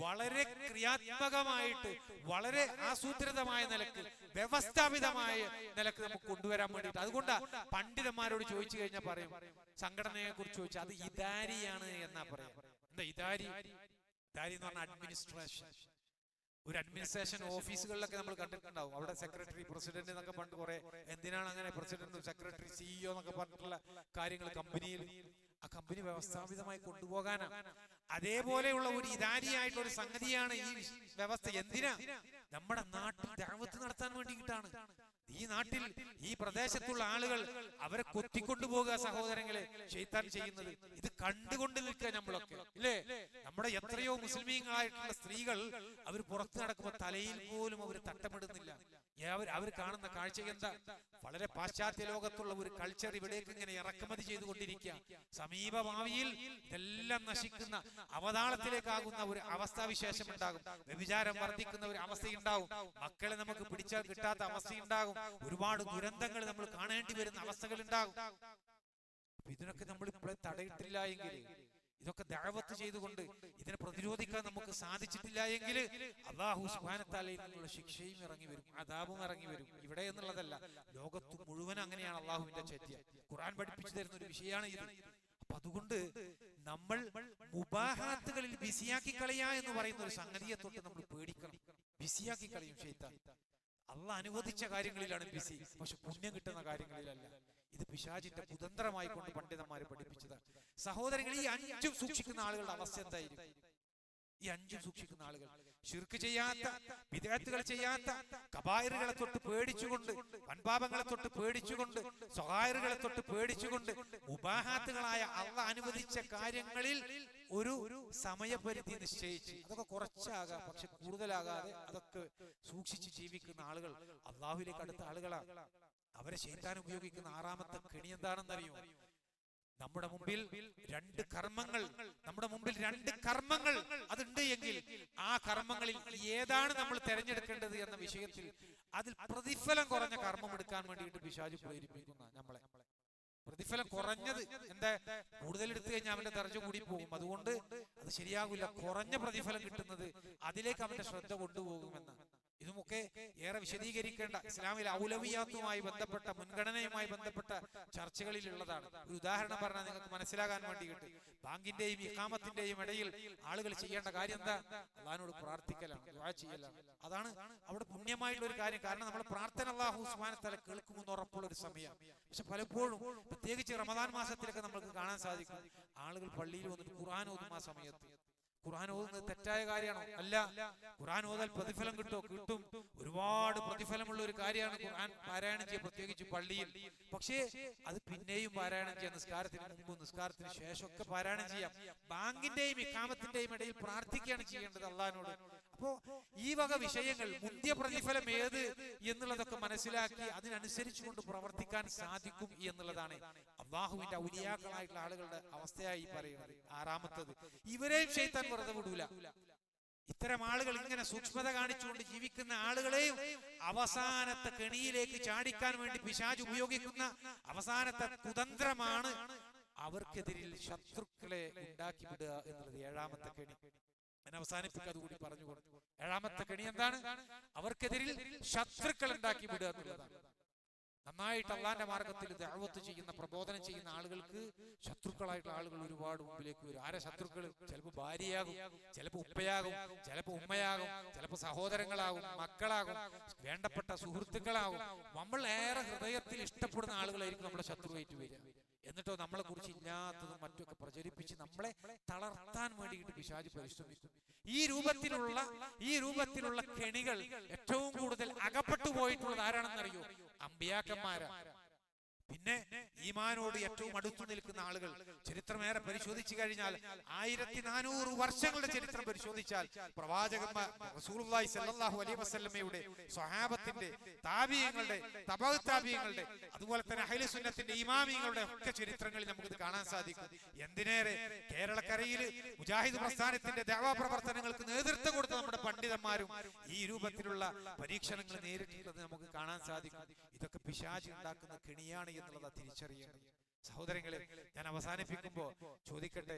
വളരെ ക്രിയാത്മകമായിട്ട്, വളരെ ആസൂത്രിതമായ നിലക്ക്, വ്യവസ്ഥാപിതമായ നിലക്ക് നമുക്ക് കൊണ്ടുവരാൻ വേണ്ടിയിട്ട്. അതുകൊണ്ടാ പണ്ഡിതന്മാരോട് ചോദിച്ചു കഴിഞ്ഞാൽ പറയും, സംഘടനയെ കുറിച്ച് ചോദിച്ചാൽ അത് ഇദാരിയാണ് എന്നാ പറയാം. എന്താ ഇദാരി? ഇദാരി എന്ന് പറഞ്ഞാൽ അഡ്മിനിസ്ട്രേഷൻ. ഒരു അഡ്മിനിസ്ട്രേഷൻ ഓഫീസുകളിലൊക്കെ നമ്മൾ കണ്ടിട്ടുണ്ടാവും. അവിടെ സെക്രട്ടറി, പ്രസിഡന്റ് എന്നൊക്കെ പണ്ട് കുറെ, എന്തിനാണ് അങ്ങനെ പ്രസിഡന്റ്, സെക്രട്ടറി, സിഇഒ എന്നൊക്കെ പറഞ്ഞിട്ടുള്ള കാര്യങ്ങൾ കമ്പനിയിൽ, ആ കമ്പനി വ്യവസ്ഥാപിതമായി കൊണ്ടുപോകാനാണ്. അതേപോലെയുള്ള ഒരു ഇദാരിയായിട്ടുള്ള ഒരു സംഗതിയാണ് ഈ വ്യവസ്ഥ. എന്തിനാ? നമ്മുടെ നാട്ടിൽ ദഅവത്ത് നടത്താൻ വേണ്ടിയിട്ടാണ്. ഈ നാട്ടിൽ, ഈ പ്രദേശത്തുള്ള ആളുകൾ അവരെ കൊത്തിക്കൊണ്ടുപോകുക സഹോദരങ്ങളെ ശൈത്താൻ ചെയ്യുന്നത്. ഇത് കണ്ടുകൊണ്ട് നിൽക്കുക നമ്മളൊക്കെ ഇല്ലേ? നമ്മുടെ എത്രയോ മുസ്ലിമീങ്ങളായിട്ടുള്ള സ്ത്രീകൾ അവർ പുറത്തു നടക്കുമ്പോൾ തലയിൽ പോലും അവർ തട്ടമിടുന്നില്ല. അവർ കാണുന്ന കാഴ്ച എന്താ? വളരെ പാശ്ചാത്യ ലോകത്തുള്ള ഒരു കൾച്ചർ ഇവിടേക്ക് ഇങ്ങനെ ഇറക്കുമതി ചെയ്തുകൊണ്ടിരിക്കുക. സമീപ ഭാവിയിൽ ഇതെല്ലാം നശിക്കുന്ന അവതാളത്തിലേക്കാകുന്ന ഒരു അവസ്ഥാവിശേഷം ഉണ്ടാകും. വ്യഭിചാരം വർദ്ധിക്കുന്ന ഒരു അവസ്ഥയുണ്ടാവും. മക്കളെ നമുക്ക് പിടിച്ചാൽ കിട്ടാത്ത അവസ്ഥയുണ്ടാകും. ഒരുപാട് ദുരന്തങ്ങൾ നമ്മൾ കാണേണ്ടി വരുന്ന അവസ്ഥകൾ ഉണ്ടാകും. ഇതിനൊക്കെ നമ്മൾ ഇപ്പോഴേ തടയിട്ടില്ല എങ്കിൽ, ഇതൊക്കെ ദഅവത്ത് ചെയ്തുകൊണ്ട് ഇതിനെ പ്രതിരോധിക്കാൻ നമുക്ക് സാധിച്ചിട്ടില്ല എങ്കിൽ അല്ലാഹു സുബ്ഹാനഹു വതആലയിൽ നിന്നുള്ള ശിക്ഷയും ഇറങ്ങി വരും, അദാബും ഇറങ്ങി വരും. ഇവിടെ എന്നുള്ളതല്ല, ലോകത്ത് മുഴുവൻ അങ്ങനെയാണ് അല്ലാഹുവിന്റെ ചര്യ. ഖുർആൻ പഠിപ്പിച്ചു തരുന്ന ഒരു വിഷയമാണ് ഇത്. അപ്പൊ അതുകൊണ്ട് നമ്മൾ മുബാഹാത്തുകളിൽ ബിസിയാക്കി കളയാ എന്ന് പറയുന്ന ഒരു സംഗതിയെ തൊട്ട് നമ്മൾ പേടിക്കണം. ബിസിയാക്കി കളയും ശൈത്താൻ. അള്ളാഹ് അനുവദിച്ച കാര്യങ്ങളിലാണ് ബിസി, പക്ഷെ പുണ്യം കിട്ടുന്ന കാര്യങ്ങളിലല്ല. ഇത് പിശാചിന്റെ കുതന്ത്രമായി കൊണ്ട് പണ്ഡിതന്മാര് പഠിപ്പിച്ചതാണ്. സഹോദരങ്ങൾ, ഈ 5 സൂക്ഷിക്കുന്ന ആളുകളുടെ അവസ്ഥ എന്തായിരിക്കും? ഈ 5 സൂക്ഷിക്കുന്ന ആളുകൾ ശിർക്ക് ചെയ്യാത്ത, ബിദ്അത്തുകൾ ചെയ്യാത്ത, കബായിറുകളെ തൊട്ട് പേടിച്ചുകൊണ്ട്, വൻപാപങ്ങളെ തൊട്ട് പേടിച്ചുകൊണ്ട്, സ്വഗായിറുകളെ തൊട്ട് പേടിച്ചുകൊണ്ട്, മുബാഹാത്തുകളായ അള്ളാഹ് അനുവദിച്ച കാര്യങ്ങളിൽ ഒരു സമയപരിധി നിശ്ചയിച്ച്, അതൊക്കെ കുറച്ചാകാം പക്ഷെ കൂടുതലാകാതെ അതൊക്കെ സൂക്ഷിച്ച് ജീവിക്കുന്ന ആളുകൾ അള്ളാഹുവിലേക്ക് അടുത്ത ആളുകളാണ്. അവരെ ശൈത്താൻ ഉപയോഗിക്കുന്ന 6ാമത്തെ കെണി എന്താണെന്നറിയോ? നമ്മുടെ മുമ്പിൽ 2 കർമ്മങ്ങൾ അതുണ്ട് എങ്കിൽ ആ കർമ്മങ്ങളിൽ ഏതാണ് നമ്മൾ തിരഞ്ഞെടുക്കേണ്ടത് എന്ന വിഷയത്തിൽ അതിൽ പ്രതിഫലം കുറഞ്ഞ കർമ്മം എടുക്കാൻ വേണ്ടിയിട്ട് പിശാച് പ്രേരിപ്പിക്കുന്ന നമ്മളെ. പ്രതിഫലം കുറഞ്ഞത് എന്താ? കൂടുതൽ എടുത്തു കഴിഞ്ഞാൽ അവന്റെ ദർജ കൂടി പോകും. അതുകൊണ്ട് അത് ശരിയാകില്ല. കുറഞ്ഞ പ്രതിഫലം കിട്ടുന്നത് അതിലേക്ക് അവന്റെ ശ്രദ്ധ കൊണ്ടുപോകുമെന്ന്. ഇതുമൊക്കെ ഏറെ വിശദീകരിക്കേണ്ട ഇസ്ലാമിലെ ഔലവിയാത്തുമായി ബന്ധപ്പെട്ട, മുൻഗണനയുമായി ബന്ധപ്പെട്ട ചർച്ചകളിലുള്ളതാണ്. ഒരു ഉദാഹരണം പറഞ്ഞാൽ നിങ്ങൾക്ക് മനസ്സിലാകാൻ വേണ്ടിയിട്ട്, ബാങ്കിന്റെയും ഇഖാമത്തിന്റെയും ഇടയിൽ ആളുകൾ ചെയ്യേണ്ട കാര്യം എന്താ? അള്ളാഹിനോട് പ്രാർത്ഥിക്കലാണ്, ദുആ ചെയ്യലാണ്. അതാണ് അവിടെ പുണ്യമായിട്ടുള്ള ഒരു കാര്യം. കാരണം നമ്മുടെ പ്രാർത്ഥന അല്ലാഹു സുബ്ഹാനഹു വതആല കേൾക്കുമെന്ന് ഉറപ്പുള്ള ഒരു സമയം. പക്ഷെ പലപ്പോഴും പ്രത്യേകിച്ച് റമദാൻ മാസത്തിലൊക്കെ നമുക്ക് കാണാൻ സാധിക്കും, ആളുകൾ പള്ളിയിൽ വന്നിട്ട് ഖുർആൻ ഓതും. ആ സമയത്ത് ഖുർആൻ ഓതുന്നത് തെറ്റായ കാര്യമാണോ? അല്ല. ഖുർആൻ ഓതാൽ പ്രതിഫലം കിട്ടും. ഒരുപാട് പ്രതിഫലമുള്ള ഒരു കാര്യമാണ് ഖുർആൻ പാരായണം ചെയ്യുക, പ്രത്യേകിച്ച് പള്ളിയിൽ. പക്ഷേ അത് പിന്നെയും പാരായണം ചെയ്യാം. നിസ്കാരത്തിന് മുമ്പ്, നിസ്കാരത്തിന് ശേഷമൊക്കെ പാരായണം ചെയ്യാം. ബാങ്കിന്റെയും ഇഖാമത്തിന്റെയും ഇടയിൽ പ്രാർത്ഥിക്കുകയാണ് ചെയ്യേണ്ടത് അള്ളാഹിനോട്. അപ്പോ ഈ വക വിഷയങ്ങൾ, മുന്തിയ പ്രതിഫലം ഏത് എന്നുള്ളതൊക്കെ മനസ്സിലാക്കി അതിനനുസരിച്ച് കൊണ്ട് പ്രവർത്തിക്കാൻ സാധിക്കും എന്നുള്ളതാണ് അള്ളാഹുവിന്റെ ഔലിയാക്കളായിട്ടുള്ള ആളുകളുടെ അവസ്ഥയായി പറയുന്നത്. 6ാമത്തത്, ഇവരെയും ശൈത്താൻ വെറുതെ വിടൂല. ഇത്തരം ആളുകൾ ഇങ്ങനെ സൂക്ഷ്മത കാണിച്ചുകൊണ്ട് ജീവിക്കുന്ന ആളുകളെയും അവസാനത്തെ കെണിയിലേക്ക് ചാടിക്കാൻ വേണ്ടി പിശാച് ഉപയോഗിക്കുന്ന അവസാനത്തെ കുതന്ത്രമാണ് അവർക്കെതിരിൽ ശത്രുക്കളെ ഉണ്ടാക്കി വിടുക എന്നുള്ളത്. 7ാമത്തെ കെണി ഞാൻ അവസാനിപ്പിക്കാതെ കൂടി പറഞ്ഞു കൊടുത്തു. 7ാമത്തെ കെണി എന്താണ്? അവർക്കെതിരിൽ ശത്രുക്കൾ ഉണ്ടാക്കി വിടുക എന്നുള്ളതാണ്. നന്നായിട്ട് അള്ളാന്റെ മാർഗത്തിൽ ദഅവത്ത് ചെയ്യുന്ന, പ്രബോധനം ചെയ്യുന്ന ആളുകൾക്ക് ശത്രുക്കളായിട്ടുള്ള ആളുകൾ ഒരുപാട് മുമ്പിലേക്ക് വരും. ആരെ ശത്രുക്കൾ? ചിലപ്പോൾ ഭാര്യയാകും, ചിലപ്പോൾ ഉപ്പയാകും, ചിലപ്പോൾ ഉമ്മയാകും, ചിലപ്പോൾ സഹോദരങ്ങളാകും, മക്കളാകും, വേണ്ടപ്പെട്ട സുഹൃത്തുക്കളാകും. നമ്മൾ ഏറെ ഹൃദയത്തിൽ ഇഷ്ടപ്പെടുന്ന ആളുകളായിരിക്കും നമ്മുടെ ശത്രുവായിട്ട് വരിക. എന്നിട്ടോ നമ്മളെ കുറിച്ച് ഇല്ലാത്തതും മറ്റൊക്കെ പ്രചരിപ്പിച്ച് നമ്മളെ തളർത്താൻ വേണ്ടിയിട്ട് പിശാച് പരിശ്രമിക്കും. ഈ രൂപത്തിലുള്ള കെണികൾ ഏറ്റവും കൂടുതൽ അകപ്പെട്ടു പോയിട്ടുള്ളത് ആരാണെന്നറിയോ? അമ്പിയാക്കന്മാരാണ്. പിന്നെ ഈമാനോട് ഏറ്റവും അടുത്തു നിൽക്കുന്ന ആളുകൾ. ചരിത്രമേറെ പരിശോധിച്ചു കഴിഞ്ഞാൽ 1400 വർഷങ്ങളുടെ ചരിത്രം പരിശോധിച്ചാൽ പ്രവാചകന്മാർ, റസൂലുള്ളാഹി സ്വല്ലല്ലാഹു അലൈഹി വസല്ലമയുടെ, സ്വഹാബത്തിന്റെ, താബിഈങ്ങളുടെ, തബഉ താബിഈങ്ങളുടെ, അതുപോലെ തന്നെ അഹ്ലു സുന്നത്തിന്റെ ഇമാമിങ്ങളുടെ ഒക്കെ ചരിത്രങ്ങളിൽ നമുക്കിത് കാണാൻ സാധിക്കും. എന്തിനേറെ കേരളക്കരയിൽ മുജാഹിദ് പ്രസ്ഥാനത്തിന്റെ ദഅവ പ്രവർത്തനങ്ങൾക്ക് നേതൃത്വം കൊടുത്ത നമ്മുടെ പണ്ഡിതന്മാരും ഈ രൂപത്തിലുള്ള പരീക്ഷണങ്ങൾ നേരിട്ടുള്ളത് നമുക്ക് കാണാൻ സാധിക്കും. ഇതൊക്കെ പിശാച് ഉണ്ടാക്കുന്ന കെണിയാണ് എന്നുള്ളത് തിരിച്ചറിയണം. സഹോദരങ്ങളെ, ഞാൻ അവസാനിപ്പിക്കുമ്പോ ചോദിക്കട്ടെ,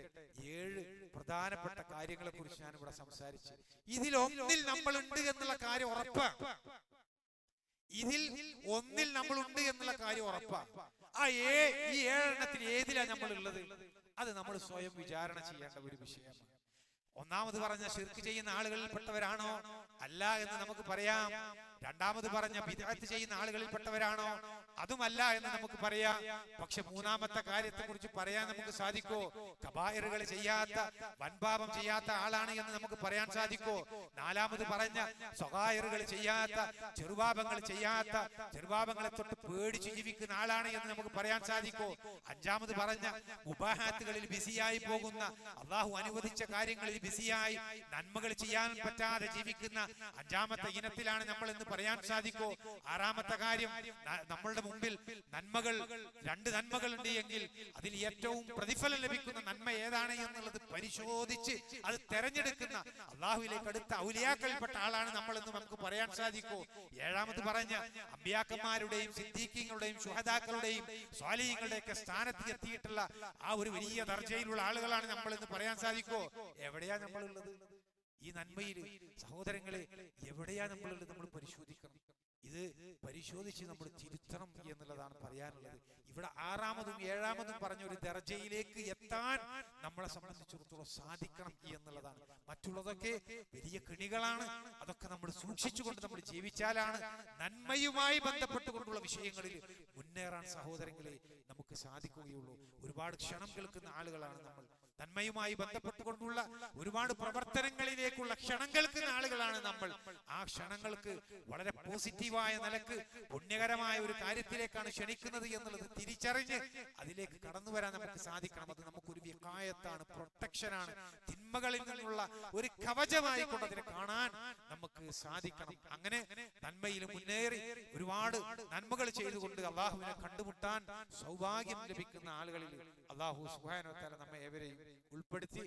7 പ്രധാനപ്പെട്ട കാര്യങ്ങളെ കുറിച്ച് ഞാൻ ഇവിടെ സംസാരിച്ചു. ഇതിലൊന്നിൽ നമ്മളുണ്ട് എന്നുള്ള കാര്യം ഉറപ്പാണ്. നമ്മളുണ്ട് എന്നുള്ള കാര്യം ഉറപ്പാണ്. ഈ 7 എണ്ണത്തിൽ ഏതിലാണ് നമ്മൾ ഉള്ളത്? അത് നമ്മൾ സ്വയം വിചാരണ ചെയ്യേണ്ട ഒരു വിഷയമാണ്. ഒന്നാമത് പറഞ്ഞ ശിർക്ക് ചെയ്യുന്ന ആളുകളിൽപ്പെട്ടവരാണോ? അല്ല എന്ന് നമുക്ക് പറയാം. രണ്ടാമത് പറഞ്ഞ ബിദ്അത്ത് ചെയ്യുന്ന ആളുകളിൽപ്പെട്ടവരാണോ? അതുമല്ല എന്ന് നമുക്ക് പറയാം. പക്ഷെ മൂന്നാമത്തെ കാര്യത്തെ കുറിച്ച് പറയാൻ നമുക്ക് സാധിക്കോ? കബായിറുകൾ ചെയ്യാത്ത, വൻപാപം ചെയ്യാത്ത ആളാണ് എന്ന് നമുക്ക് പറയാൻ സാധിക്കോ? നാലാമത് പറഞ്ഞ സ്വകായറുകൾ ചെയ്യാത്ത, ചെറുപാപങ്ങൾ ചെയ്യാത്ത, ചെറുപാപങ്ങളെ തൊട്ട് പേടിച്ച് ജീവിക്കുന്ന ആളാണ് എന്ന് നമുക്ക് പറയാൻ സാധിക്കോ? അഞ്ചാമത് പറഞ്ഞ മുബാഹാത്തുകളിൽ ബിസിയായി പോകുന്ന, അള്ളാഹു അനുവദിച്ച കാര്യങ്ങളിൽ ബിസിയായി നന്മകൾ ചെയ്യാൻ പറ്റാതെ ജീവിക്കുന്ന അഞ്ചാമത്തെ ഇനത്തിലാണ് നമ്മൾ എന്ന് പറയാൻ സാധിക്കോ? ആറാമത്തെ കാര്യം, നമ്മളുടെ മുമ്പിൽ നന്മകൾ, രണ്ട് നന്മകളുണ്ട് എങ്കിൽ അതിൽ ഏറ്റവും പ്രതിഫലം ലഭിക്കുന്ന നന്മ ഏതാണ് എന്നുള്ളത് പരിശോധിച്ച് അത് തെരഞ്ഞെടുക്കുന്ന അള്ളാഹുവിലേക്ക് അടുത്ത ഔലിയാക്കളിൽപ്പെട്ട ആളാണ് നമ്മൾ എന്ന് നമുക്ക് പറയാൻ സാധിക്കോ? ഏഴാമത് പറഞ്ഞ അമ്പിയാക്കന്മാരുടെയും സിദ്ദീഖീങ്ങളുടെയും ശുഹദാക്കളുടെയും സ്വാലിഹീങ്ങളുടെയൊക്കെ സ്ഥാനത്ത് എത്തിയിട്ടുള്ള ആ ഒരു വലിയ ദർജയിലുള്ള ആളുകളാണ് നമ്മൾ എന്ന് പറയാൻ സാധിക്കോ? എവിടെയാ നമ്മളുള്ളത്? ഈ നന്മയിൽ സഹോദരങ്ങളെ എവിടെയാ നമ്മളുള്ളത്? നമ്മൾ പരിശോധിക്കണം. ഇത് പരിശോധിച്ച് നമ്മൾ തിരുത്തണം എന്നുള്ളതാണ് പറയാനുള്ളത്. ഇവിടെ ആറാമതും ഏഴാമതും പറഞ്ഞ ഒരു ദർജയിലേക്ക് എത്താൻ നമ്മളെ സംബന്ധിച്ചിടത്തോളം സാധിക്കണം എന്നുള്ളതാണ്. മറ്റുള്ളതൊക്കെ വലിയ കെണികളാണ്. അതൊക്കെ നമ്മൾ സൂക്ഷിച്ചുകൊണ്ട് നമ്മൾ ജീവിച്ചാലാണ് നന്മയുമായി ബന്ധപ്പെട്ടുകൊണ്ടുള്ള വിഷയങ്ങളിൽ മുന്നേറാൻ സഹോദരങ്ങളെ നമുക്ക് സാധിക്കുകയുള്ളൂ. ഒരുപാട് ക്ഷണം കേൾക്കുന്ന ആളുകളാണ് നമ്മൾ. നന്മയുമായി ബന്ധപ്പെട്ടുകൊണ്ടുള്ള ഒരുപാട് പ്രവർത്തനങ്ങളിലേക്കുള്ള ക്ഷണം കേൾക്കുന്ന ആളുകളാണ് നമ്മൾ. ആ ക്ഷണങ്ങൾക്ക് വളരെ പോസിറ്റീവായ നിലക്ക് പുണ്യകരമായ ഒരു കാര്യത്തിലേക്കാണ് ക്ഷണിക്കുന്നത് എന്നുള്ളത് തിരിച്ചറിഞ്ഞ് അതിലേക്ക് കടന്നു വരാൻ നമുക്ക് സാധിക്കണം. അത് നമുക്കൊരു വികായത്താണ്, പ്രൊട്ടക്ഷനാണ്, തിന്മകളിൽ നിന്നുള്ള ഒരു കവചമായി കൊണ്ട് അതിനെ കാണാൻ നമുക്ക് സാധിക്കണം. അങ്ങനെ നന്മയിൽ മുന്നേറി ഒരുപാട് നന്മകൾ ചെയ്തുകൊണ്ട് അള്ളാഹുവിനെ കണ്ടുമുട്ടാൻ സൗഭാഗ്യം ലഭിക്കുന്ന ആളുകളിൽ അള്ളാഹു സുബ്ഹാനഹു വ തആല നമ്മെ ഏവരെയും ഉൾപ്പെടുത്തി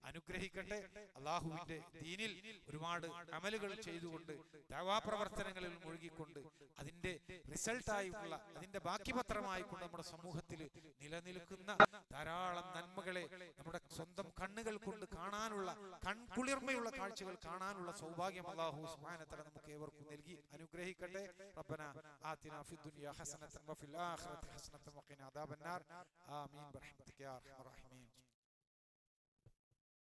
അനുഗ്രഹിക്കട്ടെ. അള്ളാഹുവിന്റെ ദീനിൽ ഒരുപാട് അമലുകൾ ചെയ്തുകൊണ്ട് ദഅവാ പ്രവർത്തനങ്ങളിൽ മുഴുകിക്കൊണ്ട് അതിന്റെ റിസൾട്ടായിട്ടുള്ള, അതിന്റെ ബാക്കിപത്രമായിക്കൊണ്ട് നമ്മുടെ സമൂഹത്തിൽ നിലനിൽക്കുന്ന ധാരാളം നന്മകളെ നമ്മുടെ സ്വന്തം കണ്ണുകൾ കൊണ്ട് കാണാനുള്ള, കൺകുളിർമയുള്ള കാഴ്ചകൾ കാണാനുള്ള സൗഭാഗ്യം അല്ലാഹു സുബ്ഹാനഹു വ തആല നമുക്ക് ഏവർക്കും നൽകി അനുഗ്രഹിക്കട്ടെ. റബ്ബനാ ആതിനാ ഫിദ്ദുനിയാ ഹസനതൻ വഫിൽ ആഖിറതി ഹസനതൻ വഖിനാ അദാബന്നാർ. ആമീൻ ബിറഹ്മതിക യാ അർഹമർ റഹീമീൻ.